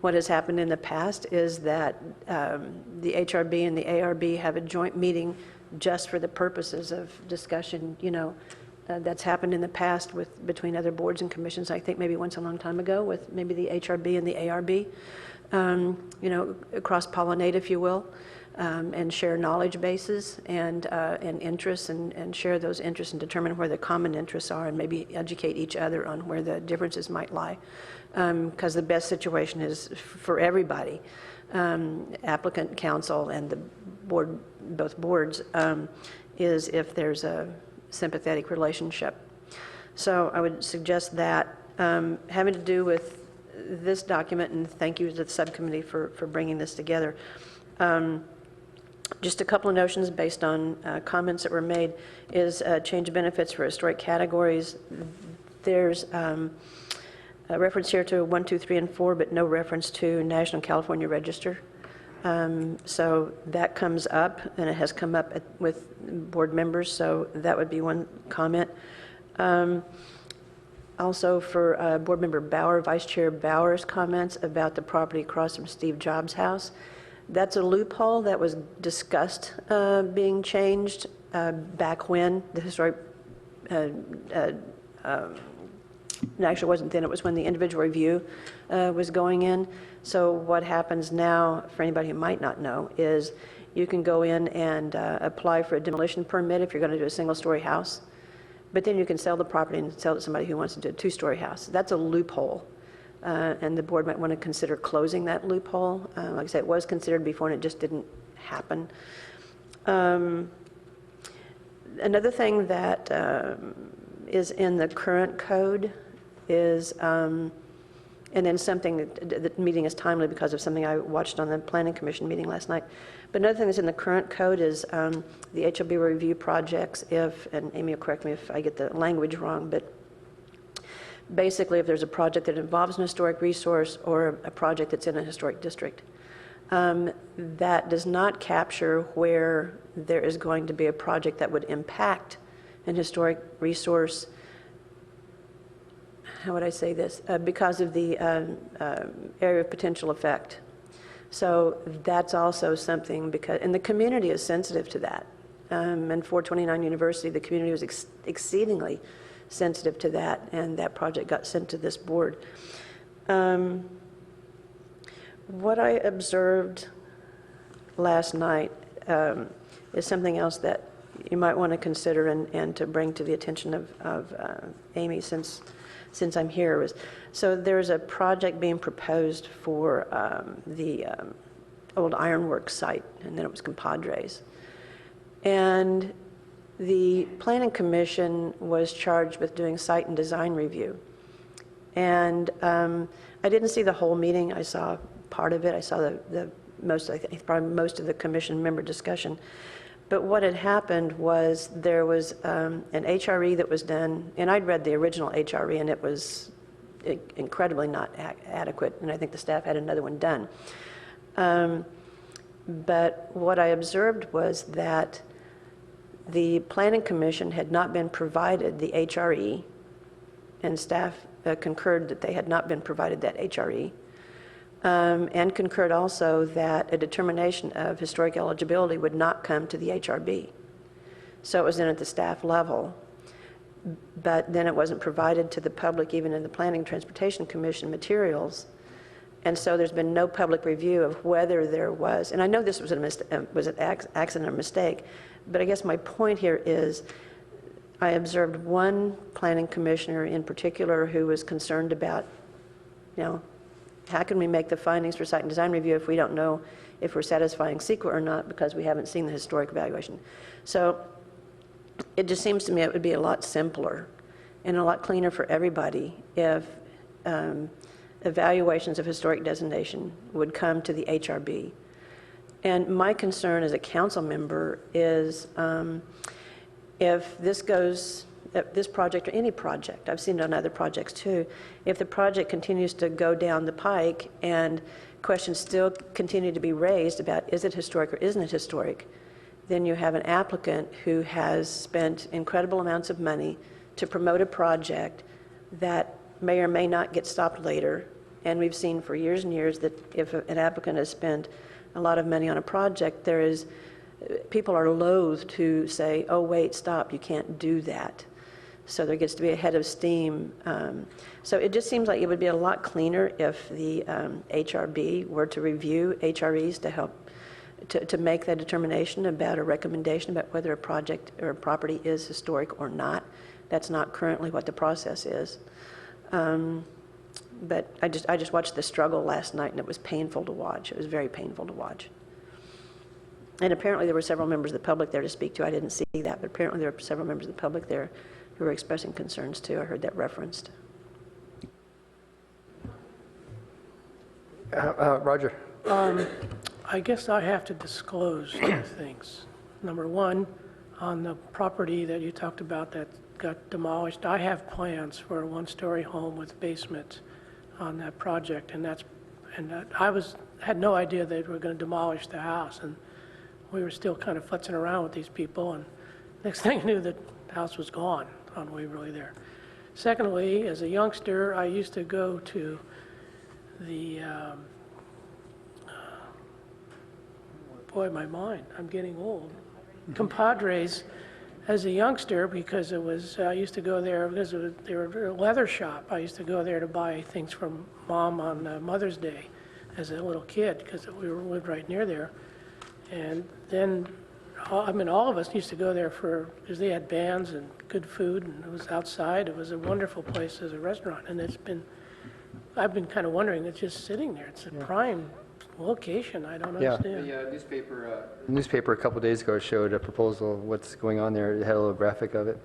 [SPEAKER 10] what has happened in the past is that the HRB and the ARB have a joint meeting just for the purposes of discussion, that's happened in the past between other boards and commissions, I think maybe once a long time ago, with maybe the HRB and the ARB. Cross-pollinate, if you will, and share knowledge bases and interests, and share those interests and determine where the common interests are, and maybe educate each other on where the differences might lie. Because the best situation is for everybody, applicant, council, and the board, both boards, is if there's a sympathetic relationship. So I would suggest that, having to do with this document, and thank you to the subcommittee for bringing this together. Just a couple of notions based on comments that were made is change of benefits for historic categories. There's a reference here to 1, 2, 3, and 4, but no reference to National California Register. So that comes up, and it has come up with board members, so that would be one comment. Also for Board Member Bauer, Vice Chair Bauer's comments about the property across from Steve Jobs' house. That's a loophole that was discussed being changed back when the historic it actually wasn't then, it was when the individual review was going in. So what happens now, for anybody who might not know, is you can go in and apply for a demolition permit if you're going to do a single-story house, but then you can sell the property and sell it to somebody who wants to do a two-story house. That's a loophole, and the board might want to consider closing that loophole. Like I said, it was considered before, and it just didn't happen. Another thing that is in the current code is, and then something that the meeting is timely because of something I watched on the Planning Commission meeting last night. But another thing that's in the current code is the HLB review projects if, and Amy will correct me if I get the language wrong, but basically if there's a project that involves an historic resource or a project that's in a historic district, that does not capture where there is going to be a project that would impact an historic resource. How would I say this? Because of the area of potential effect. So that's also something because, and the community is sensitive to that. And 429 University, the community was exceedingly sensitive to that, and that project got sent to this board. What I observed last night is something else that you might want to consider and to bring to the attention of Amy since I'm here. So there's a project being proposed for the old ironworks site, and then it was compadres. And the Planning Commission was charged with doing site and design review. And I didn't see the whole meeting. I saw part of it. I saw the most, I think probably most of the commission member discussion. But what had happened was there was an HRE that was done, and I'd read the original HRE, and it was incredibly not adequate, and I think the staff had another one done. But what I observed was that the Planning Commission had not been provided the HRE, and staff concurred that they had not been provided that HRE, and concurred also that a determination of historic eligibility would not come to the HRB. So it was then at the staff level, but then it wasn't provided to the public, even in the Planning and Transportation Commission materials. And so there's been no public review of whether there was, and I know this was an accident or mistake, but I guess my point here is I observed one planning commissioner in particular who was concerned about, how can we make the findings for site and design review if we don't know if we're satisfying CEQA or not because we haven't seen the historic evaluation. So it just seems to me it would be a lot simpler and a lot cleaner for everybody if evaluations of historic designation would come to the HRB. And my concern as a council member is if this goes, this project or any project, I've seen it on other projects too, if the project continues to go down the pike and questions still continue to be raised about is it historic or isn't it historic, then you have an applicant who has spent incredible amounts of money to promote a project that may or may not get stopped later. And we've seen for years and years that if an applicant has spent a lot of money on a project, people are loath to say, oh, wait, stop, you can't do that. So there gets to be a head of steam. So it just seems like it would be a lot cleaner if the HRB were to review HREs to help to make that determination about a recommendation about whether a project or a property is historic or not. That's not currently what the process is. But I just watched the struggle last night, and it was painful to watch. It was very painful to watch. And apparently there were several members of the public there to speak to. I didn't see that, but apparently there were several members of the public there who were expressing concerns too. I heard that referenced.
[SPEAKER 1] Roger.
[SPEAKER 5] I guess I have to disclose two things. Number one, on the property that you talked about that got demolished, I have plans for a one-story home with basement on that project, and I had no idea they were going to demolish the house, and we were still kind of futzing around with these people, and next thing I knew, the house was gone on Waverly there. Secondly, as a youngster, I used to go to the boy, my mind, I'm getting old. Compadres as a youngster, because it was, I used to go there because they were a leather shop. I used to go there to buy things from Mom on Mother's Day as a little kid, because we lived right near there. And then, all of us used to go there because they had bands and good food, and it was outside. It was a wonderful place as a restaurant, and I've been kind of wondering, it's just sitting there. It's a prime location. I don't
[SPEAKER 1] Yeah,
[SPEAKER 5] understand.
[SPEAKER 1] the newspaper a couple days ago showed a proposal of what's going on there. It had a little graphic of it.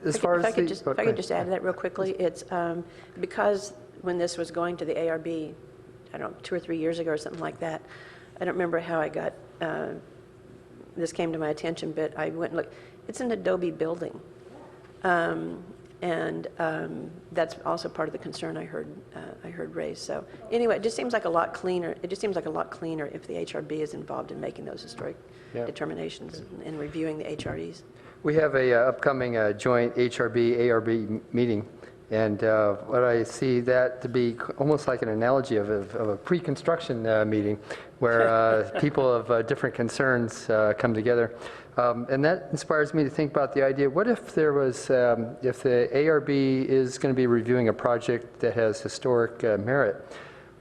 [SPEAKER 1] As far
[SPEAKER 10] If
[SPEAKER 1] as
[SPEAKER 10] I could
[SPEAKER 1] the...
[SPEAKER 10] just,
[SPEAKER 1] oh,
[SPEAKER 10] if
[SPEAKER 1] go
[SPEAKER 10] I could
[SPEAKER 1] ahead.
[SPEAKER 10] just add to that real quickly, it's because when this was going to the ARB, I don't know, 2 or 3 years ago or something like that, I don't remember how I got, this came to my attention, but I went and looked. It's an Adobe building. And that's also part of the concern I heard raised. So anyway, it just seems like a lot cleaner. It just seems like a lot cleaner if the HRB is involved in making those historic determinations and reviewing the HREs.
[SPEAKER 1] We have a upcoming joint HRB-ARB meeting, and what I see that to be almost like an analogy of a pre-construction meeting where people of different concerns come together. And that inspires me to think about the idea, what if there was, if the ARB is going to be reviewing a project that has historic merit,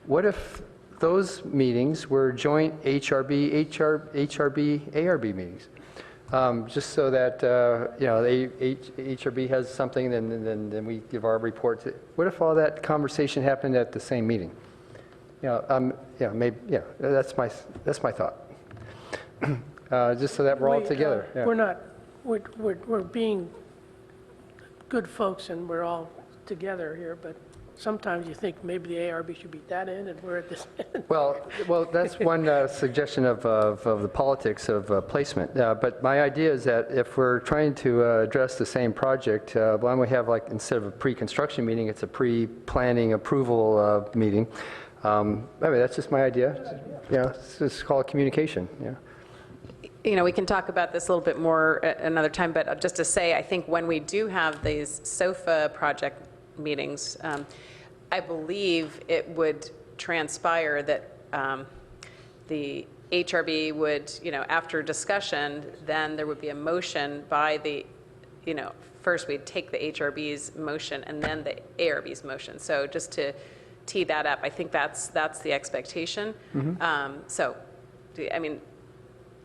[SPEAKER 1] what if those meetings were joint HRB-ARB meetings? Just so that, the HRB has something, then we give our report. What if all that conversation happened at the same meeting? Maybe, that's my thought. Just so that we're all together. Yeah.
[SPEAKER 5] We're not, we're being good folks and we're all together here, but sometimes you think maybe the ARB should be at that end and we're at this end.
[SPEAKER 1] Well, that's one suggestion of the politics of placement. But my idea is that if we're trying to address the same project, why don't we have, like, instead of a pre-construction meeting, it's a pre-planning approval meeting. That's just my idea. It's just called communication.
[SPEAKER 7] We can talk about this a little bit more another time, but just to say, I think when we do have these SOFA project meetings, I believe it would transpire that the HRB would, after discussion, then there would be a motion by the, first we'd take the HRB's motion and then the ARB's motion. So just to tee that up, I think that's the expectation. So,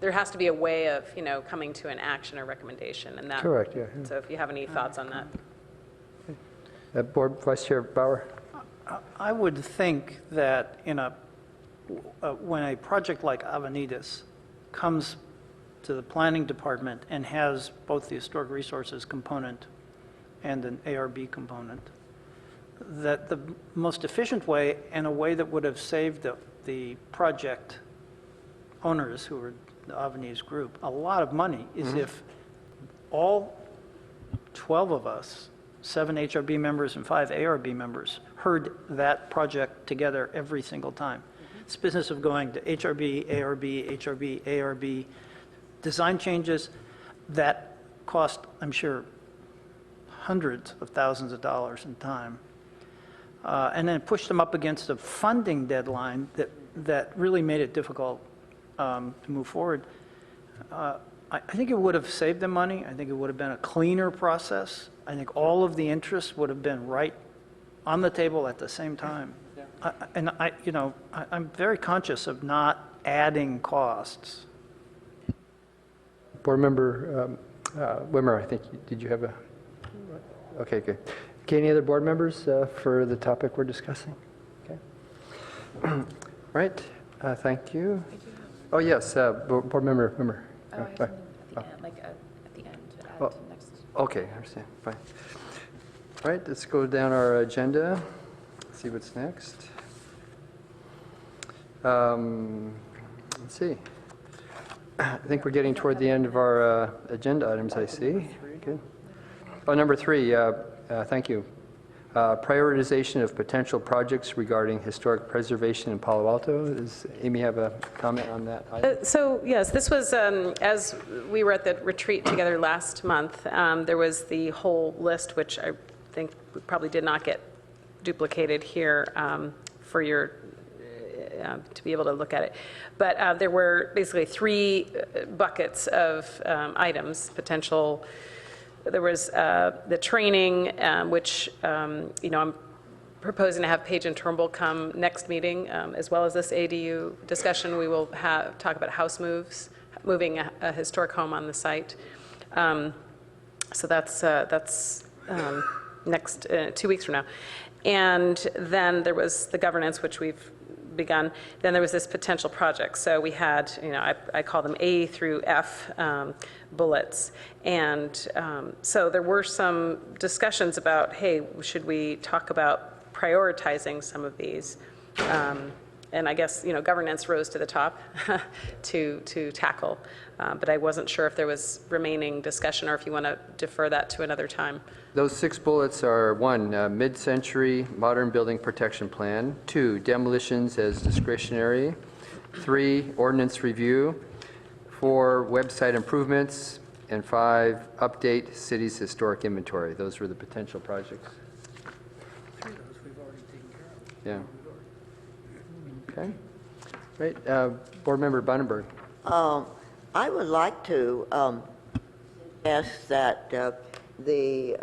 [SPEAKER 7] there has to be a way of, coming to an action or recommendation, and that.
[SPEAKER 1] Correct, yeah.
[SPEAKER 7] So if you have any thoughts on that.
[SPEAKER 1] Board Vice Chair Bauer?
[SPEAKER 3] I would think that when a project like Avenidas comes to the planning department and has both the historic resources component and an ARB component, that the most efficient way, and a way that would have saved the project owners, who were the Avenidas group, a lot of money, is if all 12 of us, 7 HRB members and 5 ARB members, heard that project together every single time. This business of going to HRB, ARB, HRB, ARB, design changes, that cost, I'm sure, hundreds of thousands of dollars in time. And then push them up against a funding deadline that really made it difficult to move forward. I think it would have saved them money. I think it would have been a cleaner process. I think all of the interests would have been right on the table at the same time. I'm very conscious of not adding costs.
[SPEAKER 1] Board Member Wimmer, I think, did you have a... Okay, good. Okay, any other board members for the topic we're discussing? Okay. All right, thank you. Oh, yes, Board Member Wimmer.
[SPEAKER 6] Oh, I have something at the end, at the end to add to next.
[SPEAKER 1] Okay, I understand, fine. All right, let's go down our agenda, see what's next. Let's see. I think we're getting toward the end of our agenda items, I see. Good. Oh, number 3, thank you. Prioritization of potential projects regarding historic preservation in Palo Alto. Does Amy have a comment on that item?
[SPEAKER 7] So yes, this was, as we were at the retreat together last month, there was the whole list, which I think probably did not get duplicated here for your to be able to look at it. But there were basically three buckets of items, potential. There was the training, which, I'm proposing to have Page and Turnbull come next meeting, as well as this ADU discussion. We will talk about house moves, moving a historic home on the site. So that's next 2 weeks from now. And then there was the governance, which we've begun. Then there was this potential project. So we had, I call them A through F bullets. And so there were some discussions about, hey, should we talk about prioritizing some of these? And I guess, governance rose to the top to tackle. But I wasn't sure if there was remaining discussion or if you want to defer that to another time.
[SPEAKER 1] Those 6 bullets are: 1, mid-century modern building protection plan; 2, demolitions as discretionary; 3, ordinance review; 4, website improvements; and 5, update city's historic inventory. Those were the potential projects.
[SPEAKER 5] 3 of those we've already taken care of.
[SPEAKER 1] Yeah. Okay. Great. Board Member Bunnenberg.
[SPEAKER 4] I would like to suggest that the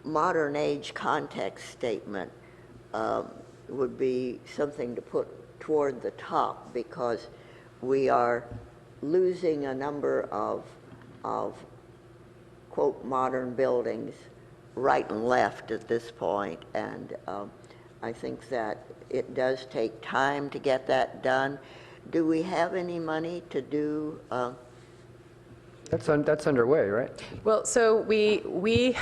[SPEAKER 4] modern age context statement would be something to put toward the top, because we are losing a number of quote modern buildings right and left at this point, and I think that it does take time to get that done. Do we have any money to do?
[SPEAKER 1] That's underway, right?
[SPEAKER 7] Well, so we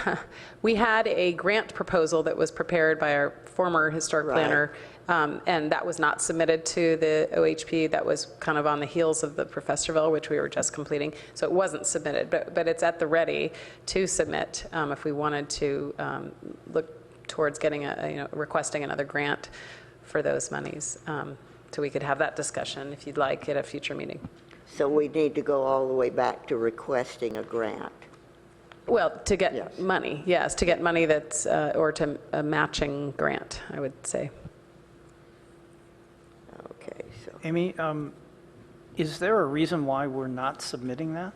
[SPEAKER 7] had a grant proposal that was prepared by our former historic planner, and that was not submitted to the OHP. That was kind of on the heels of the Professorville, which we were just completing. So it wasn't submitted, but it's at the ready to submit if we wanted to look towards getting requesting another grant for those monies. So we could have that discussion, if you'd like, at a future meeting.
[SPEAKER 4] So we need to go all the way back to requesting a grant.
[SPEAKER 7] Well, to get money, yes, to get money that's, or to a matching grant, I would say.
[SPEAKER 4] Okay, so.
[SPEAKER 3] Amy, is there a reason why we're not submitting that?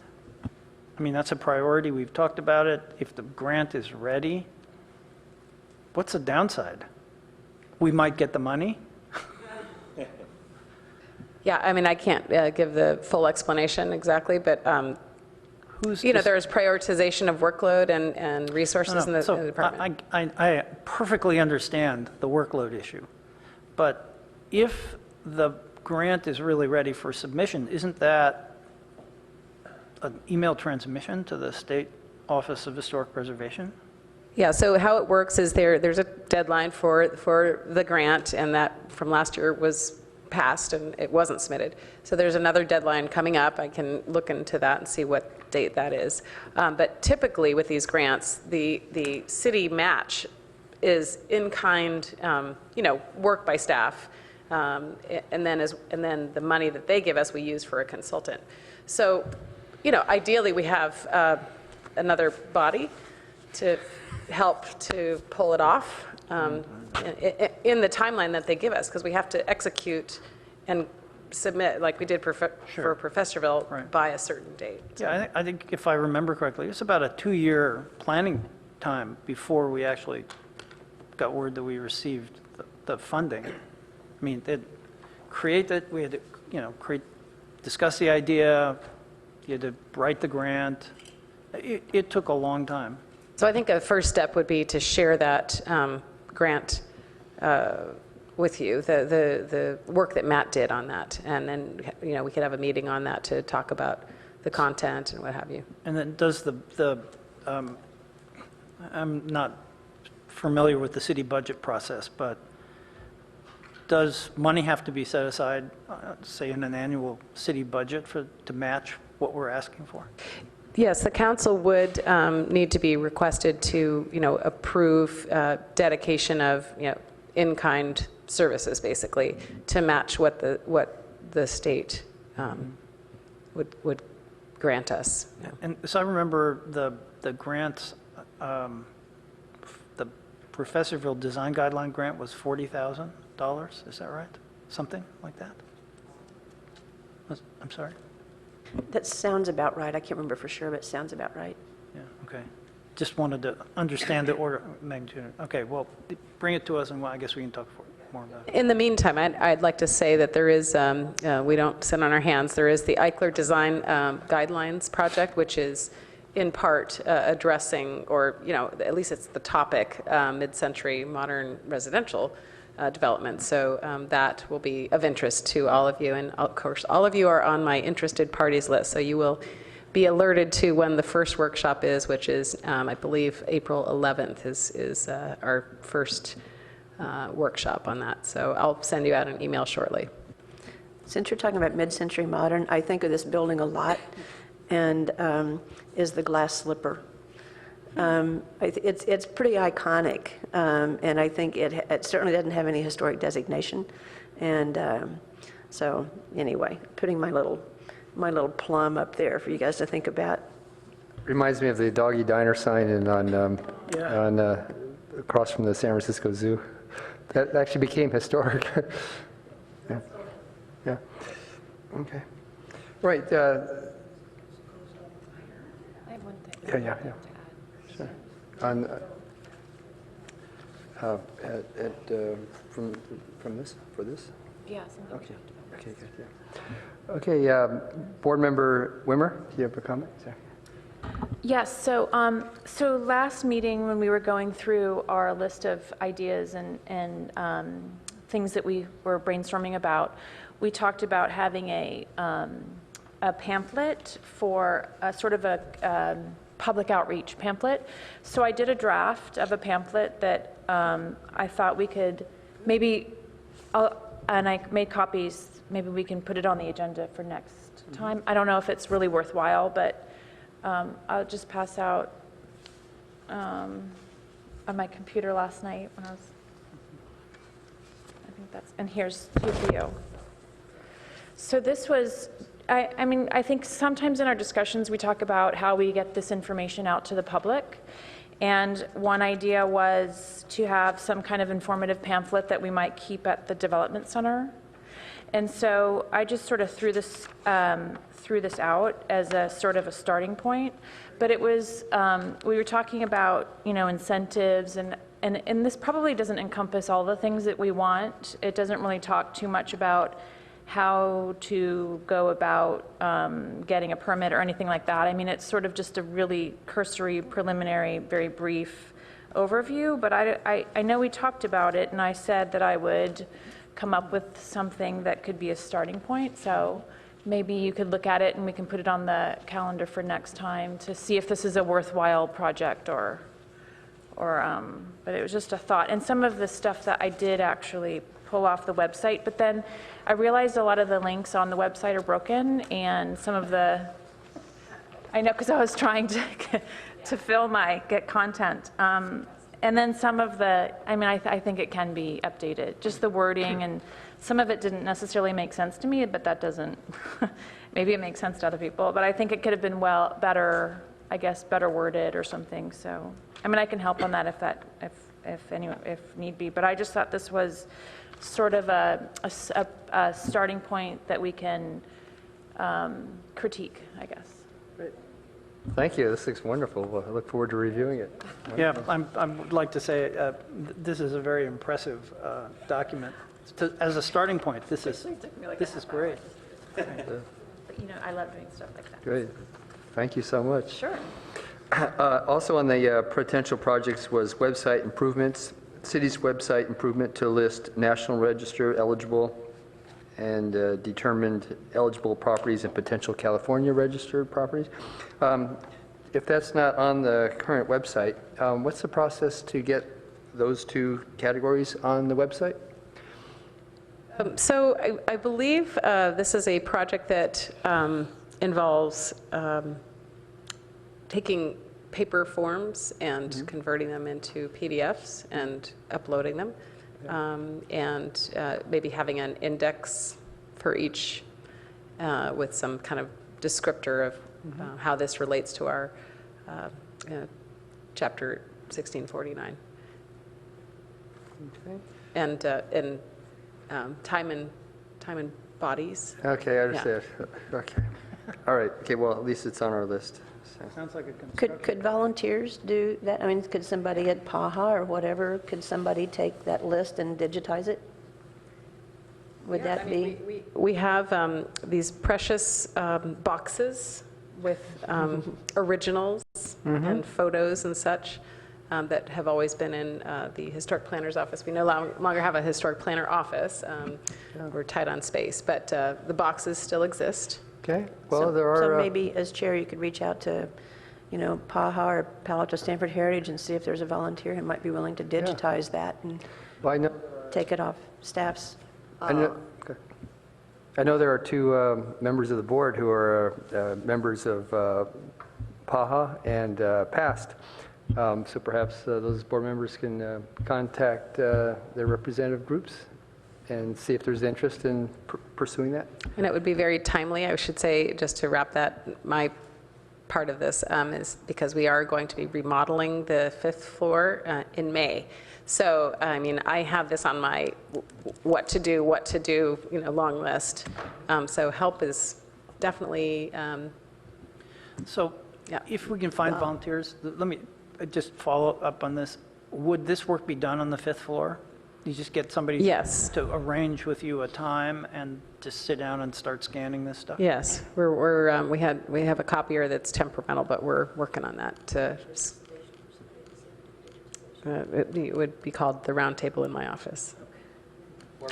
[SPEAKER 3] I mean, that's a priority. We've talked about it. If the grant is ready, what's the downside? We might get the money?
[SPEAKER 7] Yeah, I mean, I can't give the full explanation exactly, but, there's prioritization of workload and resources in the department.
[SPEAKER 3] I perfectly understand the workload issue, but if the grant is really ready for submission, isn't that an email transmission to the State Office of Historic Preservation?
[SPEAKER 7] Yeah, so how it works is there's a deadline for the grant, and that from last year was passed and it wasn't submitted. So there's another deadline coming up. I can look into that and see what date that is. But typically with these grants, the city match is in-kind, work by staff, and then the money that they give us we use for a consultant. So, ideally we have another body to help to pull it off. In the timeline that they give us, because we have to execute and submit, like we did for Professorville, by a certain date. So.
[SPEAKER 3] Yeah, I think if I remember correctly, it's about a 2-year planning time before we actually got word that we received the funding. I mean, they'd create that, we had to, discuss the idea, you had to write the grant. It took a long time.
[SPEAKER 7] So I think a first step would be to share that grant with you, the work that Matt did on that, and then we could have a meeting on that to talk about the content and what have you.
[SPEAKER 3] And then does I'm not familiar with the city budget process, but does money have to be set aside, say in an annual city budget to match what we're asking for?
[SPEAKER 7] Yes, the council would need to be requested to, approve dedication of, in-kind services, basically, to match what the state would grant us. Yeah.
[SPEAKER 3] And so I remember the grants, the Professorville Design Guideline grant was $40,000. is that right? Something like that? I'm sorry?
[SPEAKER 10] That sounds about right. I can't remember for sure, but it sounds about right.
[SPEAKER 3] Yeah, okay. Just wanted to understand the order of magnitude. Okay, well, bring it to us, and I guess we can talk more about it.
[SPEAKER 7] In the meantime, I'd like to say that there is, we don't sit on our hands, there is the Eichler Design Guidelines Project, which is in part addressing, or, at least it's the topic, mid-century modern residential development. So that will be of interest to all of you. And of course, all of you are on my interested parties list, so you will be alerted to when the first workshop is, which is, I believe, April 11th is our first workshop on that. So I'll send you out an email shortly.
[SPEAKER 10] Since you're talking about mid-century modern, I think of this building a lot, and is the glass slipper. It's pretty iconic, and I think it certainly doesn't have any historic designation. And so anyway, putting my little plum up there for you guys to think about.
[SPEAKER 1] Reminds me of the Doggy Diner sign on across from the San Francisco Zoo. That actually became historic. Yeah. Yeah. Okay. Right.
[SPEAKER 6] I have one thing.
[SPEAKER 1] Yeah. Sure. On from this for this.
[SPEAKER 6] Yeah, something we
[SPEAKER 1] Okay.
[SPEAKER 6] talked about.
[SPEAKER 1] Okay. Good. Yeah. Okay. Board Member Wimmer, do you have a comment? Sorry.
[SPEAKER 6] Yes, so last meeting, when we were going through our list of ideas and things that we were brainstorming about, we talked about having a pamphlet for a sort of a public outreach pamphlet. So I did a draft of a pamphlet that I thought we could maybe, and I made copies, maybe we can put it on the agenda for next time. I don't know if it's really worthwhile, but I'll just pass out on my computer last night when I think that's, and here's for you. So this was, I mean, I think sometimes in our discussions we talk about how we get this information out to the public. And one idea was to have some kind of informative pamphlet that we might keep at the development center. And so I just sort of threw this out as a sort of a starting point. But it was, we were talking about, incentives, and this probably doesn't encompass all the things that we want. It doesn't really talk too much about how to go about getting a permit or anything like that. I mean, it's sort of just a really cursory, preliminary, very brief overview. But I know we talked about it, and I said that I would come up with something that could be a starting point. So maybe you could look at it and we can put it on the calendar for next time to see if this is a worthwhile project or but it was just a thought. And some of the stuff that I did actually pull off the website, but then I realized a lot of the links on the website are broken, and some of the, I know, because I was trying to get content. And then some of the, I mean, I think it can be updated, just the wording, and some of it didn't necessarily make sense to me, but that doesn't, maybe it makes sense to other people, but I think it could have been better worded or something. So, I mean, I can help on that if need be, but I just thought this was sort of a starting point that we can critique, I guess.
[SPEAKER 1] Thank you. This looks wonderful. I look forward to reviewing it.
[SPEAKER 3] Yeah, I would like to say this is a very impressive document. As a starting point, this is great.
[SPEAKER 6] But, I love doing stuff like that.
[SPEAKER 1] Great. Thank you so much.
[SPEAKER 6] Sure.
[SPEAKER 1] Also on the potential projects was website improvements, city's website improvement to list National Register eligible and determined eligible properties and potential California registered properties. If that's not on the current website, what's the process to get those two categories on the website?
[SPEAKER 7] So I believe this is a project that involves taking paper forms and converting them into PDFs and uploading them, and maybe having an index for each with some kind of descriptor of how this relates to our Chapter 1649.
[SPEAKER 1] Okay.
[SPEAKER 7] And time and bodies.
[SPEAKER 1] Okay, I understand. Okay. All right, okay, well, at least it's on our list. So,
[SPEAKER 3] Sounds like a construction.
[SPEAKER 10] Could volunteers do that? I mean, could somebody at PAHA or whatever, could somebody take that list and digitize it? Would
[SPEAKER 7] Yeah,
[SPEAKER 10] that
[SPEAKER 7] I mean,
[SPEAKER 10] be?
[SPEAKER 7] we have these precious boxes with originals and photos and such that have always been in the historic planner's office. We no longer have a historic planner office. We're tight on space, but the boxes still exist.
[SPEAKER 1] Okay, well,
[SPEAKER 10] So-
[SPEAKER 1] there are...
[SPEAKER 10] So maybe as chair, you could reach out to, PAHA or Palo Alto Stanford Heritage and see if there's a volunteer who might be willing to digitize that and
[SPEAKER 1] I know,
[SPEAKER 10] take it off staff's.
[SPEAKER 1] okay. I know there are two members of the board who are members of PAHA and PAST. So perhaps those board members can contact their representative groups and see if there's interest in pursuing that.
[SPEAKER 7] And it would be very timely, I should say, just to wrap that, my part of this is because we are going to be remodeling the 5th floor in May. So, I mean, I have this on my what to do, long list. So help is definitely,
[SPEAKER 3] So
[SPEAKER 7] Yeah.
[SPEAKER 3] if we can find volunteers, let me just follow up on this. Would this work be done on the 5th floor? You just get somebody
[SPEAKER 7] Yes.
[SPEAKER 3] to arrange with you a time and just sit down and start scanning this stuff?
[SPEAKER 7] yes, we have a copier that's temperamental, but we're working on that to, it would be called the round table in my office.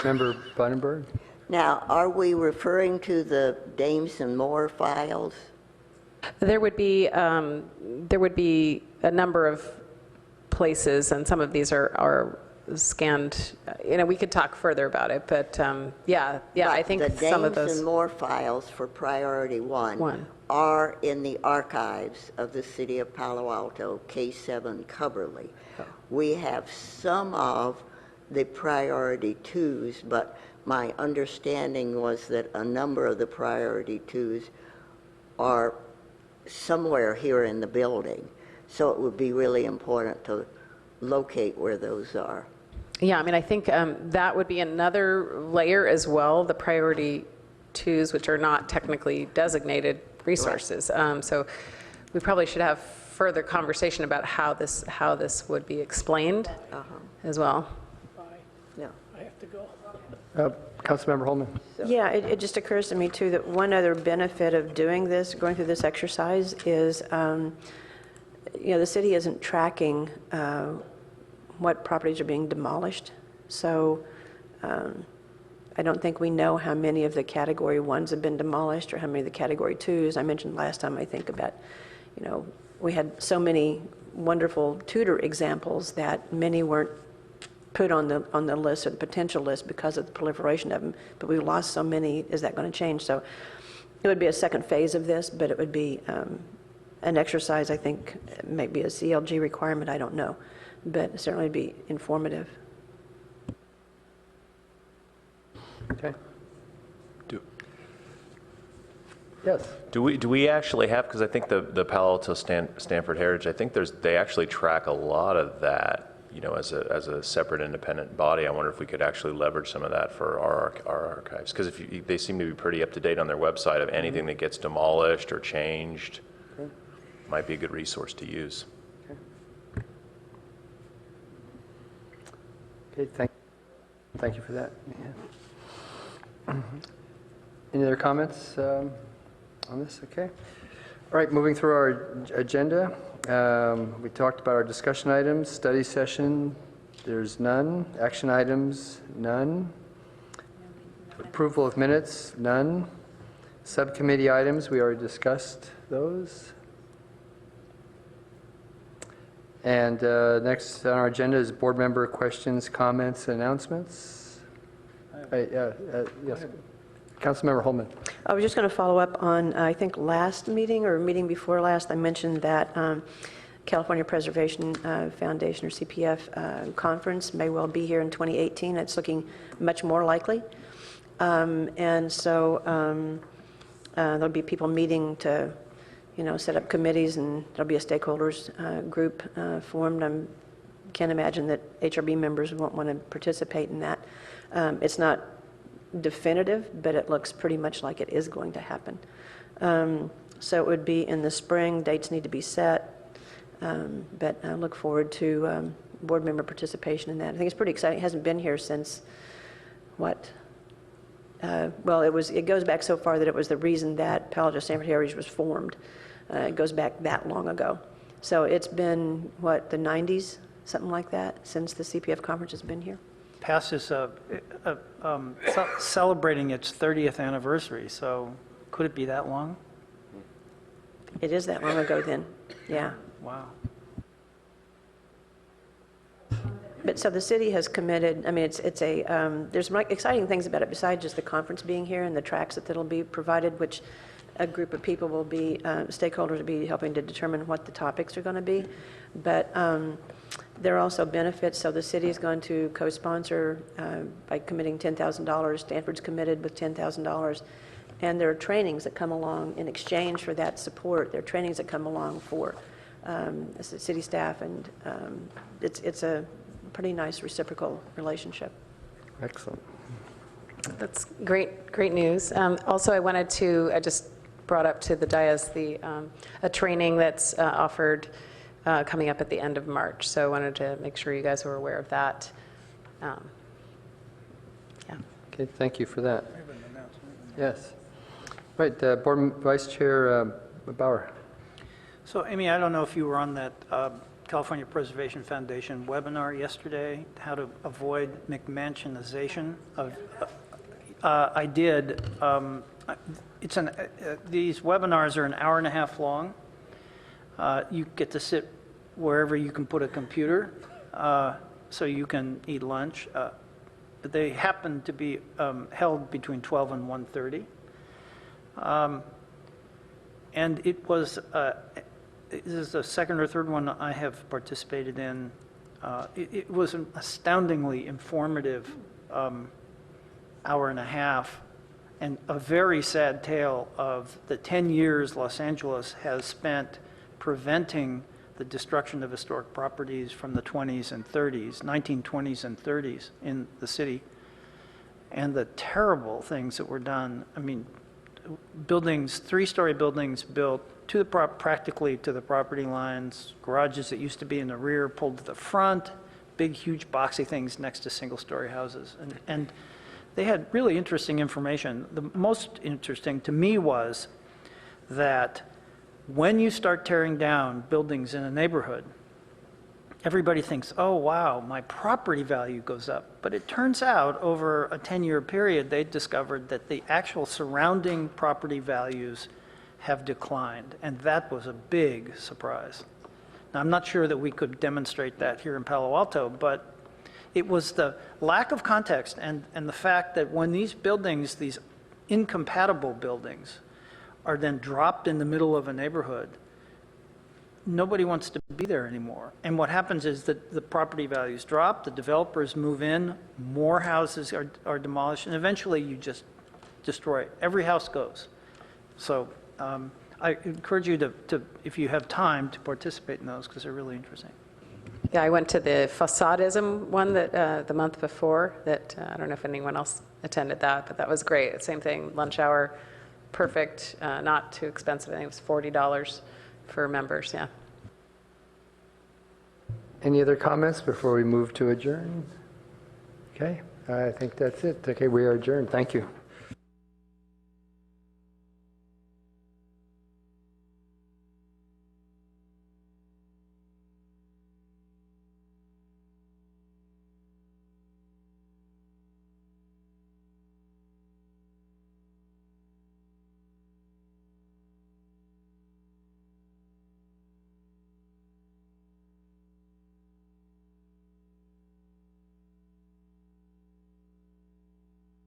[SPEAKER 1] Member Bunenberg?
[SPEAKER 4] Now, are we referring to the Dames and Moore files?
[SPEAKER 7] There would be a number of places, and some of these are scanned. We could talk further about it, but yeah, I think some of
[SPEAKER 4] The Dames
[SPEAKER 7] those.
[SPEAKER 4] and Moore files for priority one are in the archives of the City of Palo Alto, K7 Coverly. We have some of the priority twos, but my understanding was that a number of the priority twos are somewhere here in the building. So it would be really important to locate where those are.
[SPEAKER 7] Yeah, I mean, I think that would be another layer as well, the priority twos, which are not technically designated resources. So we probably should have further conversation about how this would be explained as well.
[SPEAKER 5] Bye.
[SPEAKER 4] Yeah.
[SPEAKER 5] I have to go.
[SPEAKER 1] Councilmember Holman?
[SPEAKER 10] Yeah, it just occurs to me too that one other benefit of doing this, going through this exercise is, the city isn't tracking what properties are being demolished. So I don't think we know how many of the Category 1s have been demolished or how many of the Category 2s. I mentioned last time, I think, about, we had so many wonderful Tudor examples that many weren't put on the list or the potential list because of the proliferation of them, but we lost so many. Is that going to change? So it would be a second phase of this, but it would be an exercise, I think, maybe a CLG requirement, I don't know, but certainly be informative.
[SPEAKER 1] Okay. Yes.
[SPEAKER 9] Do we actually have, because I think the Palo Alto Stanford Heritage, I think they actually track a lot of that, as a separate independent body. I wonder if we could actually leverage some of that for our archives, because they seem to be pretty up to date on their website of anything that gets demolished or changed.
[SPEAKER 1] Okay.
[SPEAKER 9] Might be a good resource to use.
[SPEAKER 1] Okay, thank you for that. Yeah. Any other comments on this? Okay. All right, moving through our agenda. We talked about our discussion items, study session, there's none. Action items, none. Approval of minutes, none. Subcommittee items, we already discussed those. And next on our agenda is board member questions, comments, announcements. Yes. Councilmember Holman.
[SPEAKER 10] I was just going to follow up on, I think, last meeting or meeting before last, I mentioned that California Preservation Foundation, or CPF, conference may well be here in 2018. It's looking much more likely. And so there'll be people meeting to, set up committees, and there'll be a stakeholders group formed. I can't imagine that HRB members won't want to participate in that. It's not definitive, but it looks pretty much like it is going to happen. So it would be in the spring. Dates need to be set, but I look forward to board member participation in that. I think it's pretty exciting. It hasn't been here since, what? Well, it goes back so far that it was the reason that Palo Stanford Heritage was formed. It goes back that long ago. So it's been, what, the 90s, something like that, since the CPF conference has been here?
[SPEAKER 3] PASS is celebrating its 30th anniversary, so could it be that long?
[SPEAKER 10] It is that long ago then, yeah.
[SPEAKER 3] Wow.
[SPEAKER 10] But so the city has committed, I mean, there's exciting things about it besides just the conference being here and the tracks that'll be provided, which a group of people will be, stakeholders will be helping to determine what the topics are going to be. But there are also benefits. So the city is going to co-sponsor by committing $10,000. Stanford's committed with $10,000. And there are trainings that come along in exchange for that support. There are trainings that come along for city staff, and it's a pretty nice reciprocal relationship.
[SPEAKER 1] Excellent.
[SPEAKER 7] That's great news. Also, I just brought up to the dais a training that's offered coming up at the end of March. So I wanted to make sure you guys were aware of that. Yeah.
[SPEAKER 1] Okay, thank you for that. Yes. Right, Board Vice Chair Bauer.
[SPEAKER 3] So, Amy, I don't know if you were on that California Preservation Foundation webinar yesterday, how to avoid McMansionization of. I did. These webinars are an hour and a half long. You get to sit wherever you can put a computer, so you can eat lunch. But they happen to be held between 12 and 1:30. And it was, this is the second or third one I have participated in. It was an astoundingly informative hour and a half, and a very sad tale of the 10 years Los Angeles has spent preventing the destruction of historic properties from the 20s and 30s, 1920s and 30s in the city, and the terrible things that were done. I mean, buildings, three-story buildings built to the practically to the property lines, garages that used to be in the rear pulled to the front, big, huge, boxy things next to single-story houses. And they had really interesting information. The most interesting to me was that when you start tearing down buildings in a neighborhood, everybody thinks, oh, wow, my property value goes up. But it turns out over a 10-year period, they discovered that the actual surrounding property values have declined. And that was a big surprise. Now, I'm not sure that we could demonstrate that here in Palo Alto, but it was the lack of context and the fact that when these buildings, these incompatible buildings, are then dropped in the middle of a neighborhood, nobody wants to be there anymore. And what happens is that the property values drop, the developers move in, more houses are demolished, and eventually you just destroy it. Every house goes. So I encourage you to, if you have time, to participate in those because they're really interesting.
[SPEAKER 7] Yeah, I went to the facadism one that the month before. That I don't know if anyone else attended that, but that was great. Same thing, lunch hour, perfect, not too expensive. I think it was $40 for members. Yeah.
[SPEAKER 1] Any other comments before we move to adjourn? Okay, I think that's it. Okay, we are adjourned. Thank you.